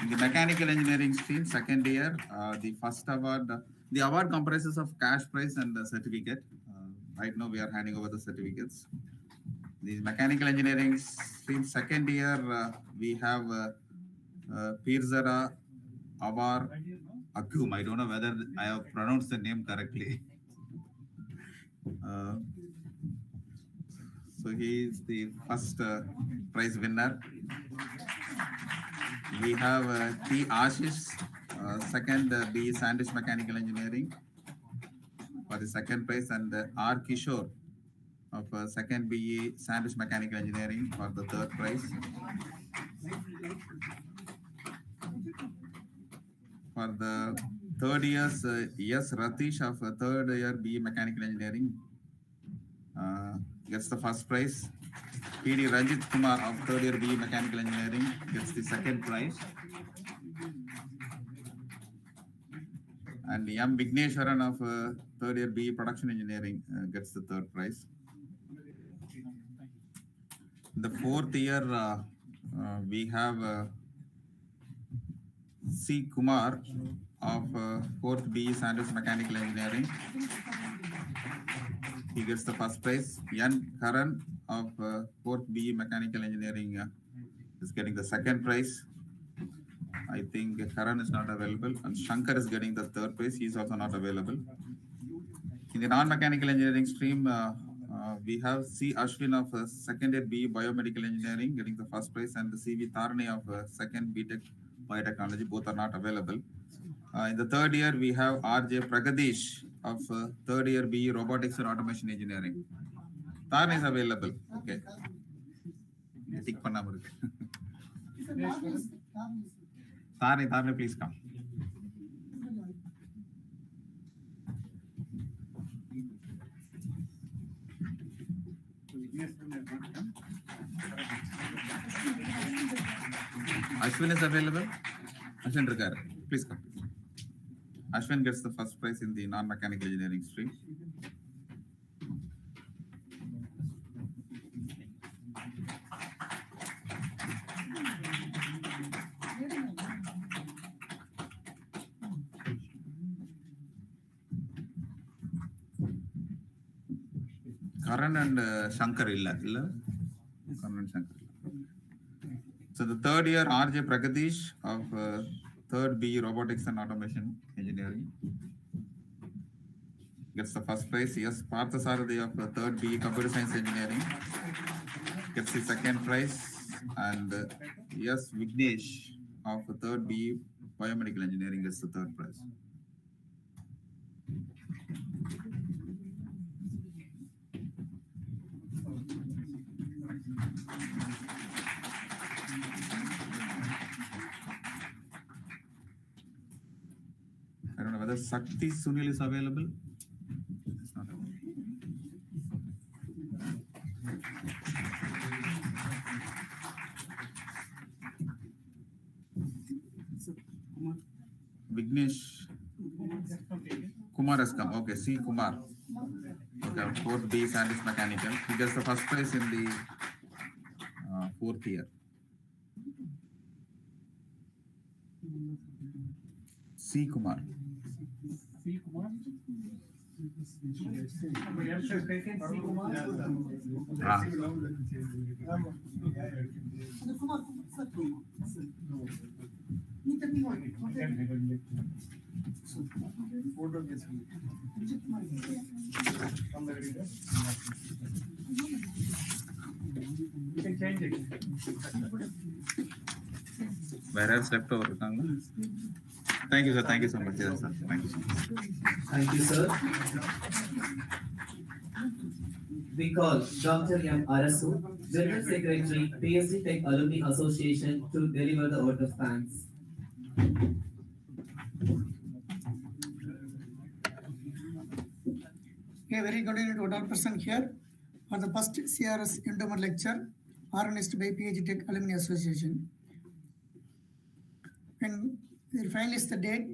In the mechanical engineering stream, second year, the first award, the award comprises of cash prize and a certificate. Right now we are handing over the certificates. The mechanical engineering stream, second year, we have Pirzara Avar Akum. I don't know whether I have pronounced the name correctly. So he is the first prize winner. We have T. Ashish, second B. Sandwich Mechanical Engineering for the second prize, and R. Kishore of second BE Sandwich Mechanical Engineering for the third prize. For the third years, yes, Ratish of third year BE Mechanical Engineering gets the first prize. PD Ranjit Kumar of third year BE Mechanical Engineering gets the second prize. And M. Vigneshwaran of third year BE Production Engineering gets the third prize. The fourth year, we have C. Kumar of fourth BE Sandwich Mechanical Engineering. He gets the first prize. N. Karan of fourth BE Mechanical Engineering is getting the second prize. I think Karan is not available, and Shankar is getting the third prize. He is also not available. In the non-mechanical engineering stream, we have C. Ashwin of second year BE Biomedical Engineering getting the first prize, and C.V. Tarni of second BTech Biotechnology. Both are not available. In the third year, we have R.J. Pragadish of third year BE Robotics and Automation Engineering. Tarni is available. Okay. Tick panna murukku. Tarni, please come. Ashwin is available. Ashwin Rikar, please come. Ashwin gets the first prize in the non-mechanical engineering stream. Karan and Shankar illa. Karan and Shankar. So the third year, R.J. Pragadish of third BE Robotics and Automation Engineering gets the first prize. Yes, Partha Sarathi of third BE Computer Science Engineering gets the second prize. And Yes, Vignesh of the third B Biomedical Engineering is the third prize. I don't know whether Sakti Sunil is available. It's not available. Vignesh Kumar has come. Okay, C. Kumar. Okay, fourth B Sandwich Mechanical. He gets the first prize in the fourth year. C. Kumar. Ah. Where else left over? Thank you, sir. Thank you so much. Yes, sir. Thank you so much. Thank you, sir. We call Dr. M. Arasu, General Secretary, PSG Tech Alumni Association, to deliver the vote of thanks. A very good evening to all present here for the first CRS endowment lecture organized by PSG Tech Alumni Association. When we finalized the date,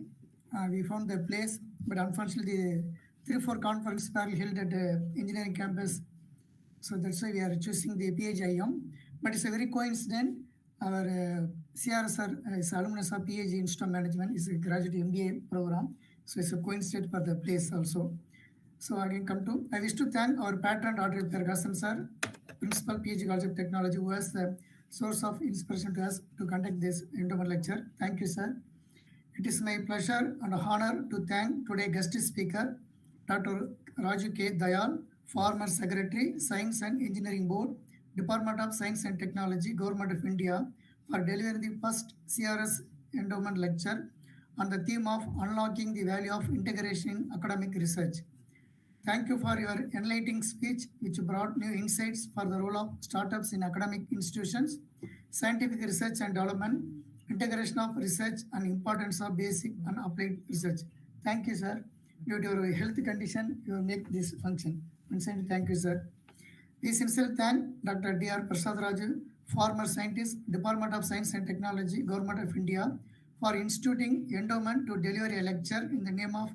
we found the place, but unfortunately, the 3-4 conference were held at the engineering campus. So that's why we are choosing the PHIM. But it's a very coincident. Our CRS is alumnus of PhD Instrument Management, is a graduate MBA program. So it's a coincidence for the place also. So again, I wish to thank our patron, Dr. Prakasan sir, Principal PhD College of Technology, who was the source of inspiration to us to conduct this endowment lecture. Thank you, sir. It is my pleasure and honor to thank today's guest speaker, Dr. Raju K. Dayal, former Secretary, Science and Engineering Board, Department of Science and Technology, Government of India, for delivering the first CRS endowment lecture on the theme of unlocking the value of integration in academic research. Thank you for your enlightening speech, which brought new insights for the role of startups in academic institutions, scientific research and development, integration of research, and importance of basic and applied research. Thank you, sir. Due to your health condition, you will make this function. Thank you, sir. We sincerely thank Dr. D.R. Prasad Raju, former scientist, Department of Science and Technology, Government of India, for instituting endowment to deliver a lecture in the name of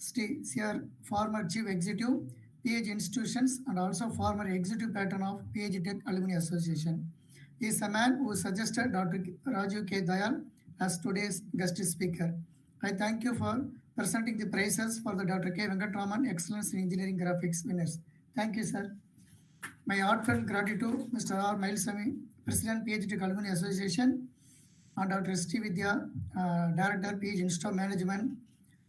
CR, former Chief Executive, PhD institutions, and also former Executive Patron of PSG Tech Alumni Association. He is a man who suggested Dr. Raju K. Dayal as today's guest speaker. I thank you for presenting the prizes for the Dr. K. Venkatraman Excellence in Engineering Graphics winners. Thank you, sir. My heartfelt gratitude, Mr. R. Mailsamy, President, PSG Tech Alumni Association, and Dr. Sri Vidya, Director, PhD Institute of Management,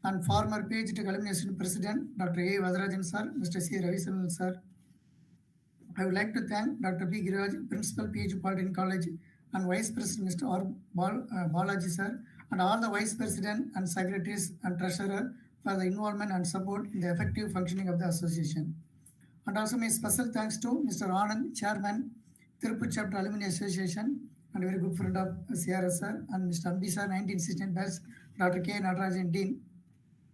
and former PSG Tech Alumni Association President, Dr. A. Vadarajan, sir, Mr. C. Ravisamal, sir. I would like to thank Dr. P. Giriraj, Principal, PhD Polytechnic College, and Vice President, Mr. R. Balaji, sir, and all the Vice President and Secretaries and Treasurer for the involvement and support in the effective functioning of the association. And also my special thanks to Mr. Anand, Chairman, Tirupur Chapter Alumni Association, and a very good friend of CRS, sir, and Mr. Ambi, sir, 1916 batch, Dr. K. Natarajan, Dean,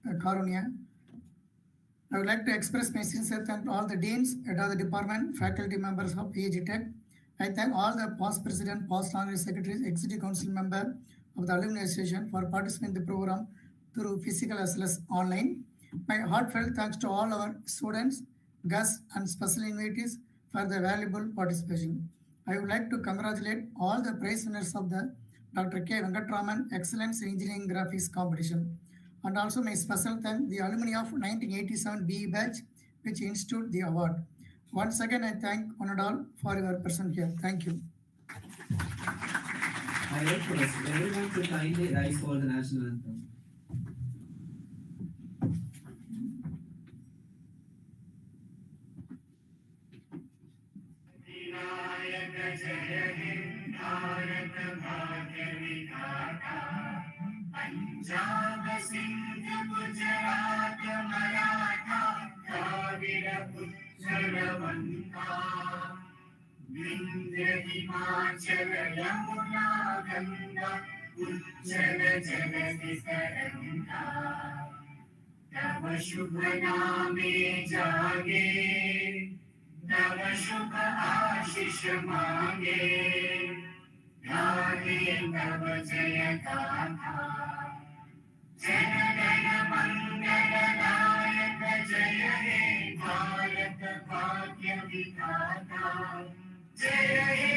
Karunya. I would like to express my sincere thanks to all the deans, head of the department, faculty members of PSG Tech. I thank all the past president, past honorary secretaries, executive council member of the Alumni Association for participating in the program through physical as well as online. My heartfelt thanks to all our students, guests, and special invitees for their valuable participation. I would like to congratulate all the prize winners of the Dr. K. Venkatraman Excellence in Engineering Graphics competition. And also my special thank the alumni of 1987 BE batch, which instituted the award. Once again, I thank one and all for your presence here. Thank you. I request everyone to kindly rise for the national anthem. Vinayaka Jaya He, Bharata Sindh Gujarat Maratha Dravid Utkal वंगा विंध्य हिमाचल यमुना गंगा उज्जल जलधि तरंगा तव शुभ नामे जागे तव शुभ आशीष मांगे गाहे तव जय गाथा जन गण मंगल नायक जय हे भारत भाग्य विधाता जय हे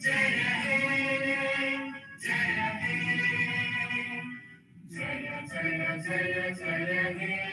जय हे जय हे जय जय जय जय हे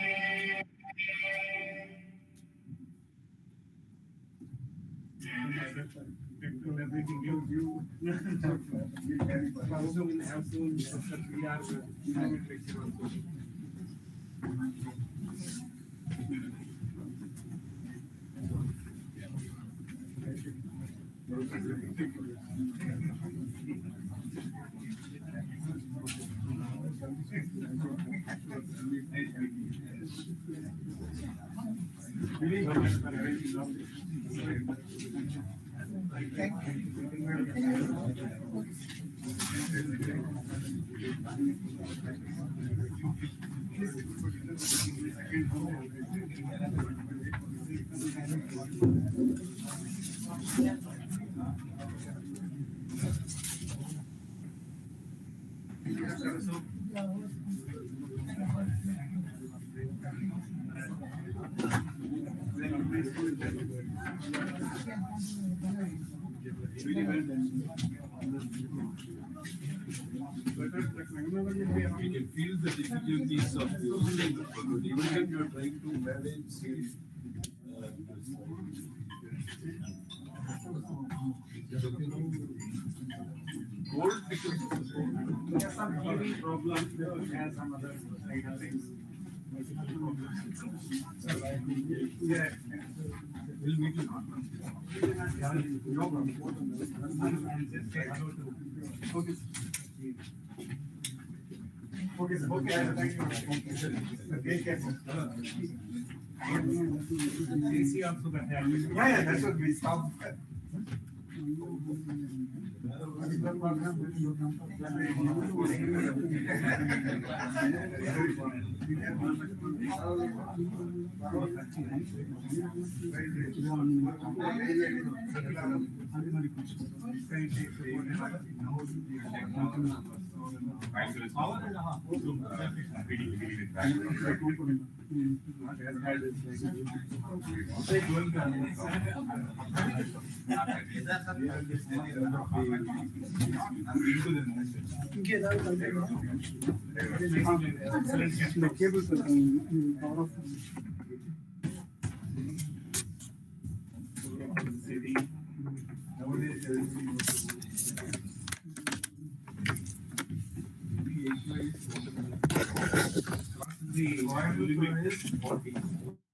We can feel the difficulties of the even when you are trying to manage gold becomes some heavy problem, has some other kind of things. Yeah, we'll meet you. No problem. Just say hello to. Okay. Okay, sir. Okay, thank you. Take care, sir. AC also got that. Yeah, that's what we stopped. The oil limit is 40.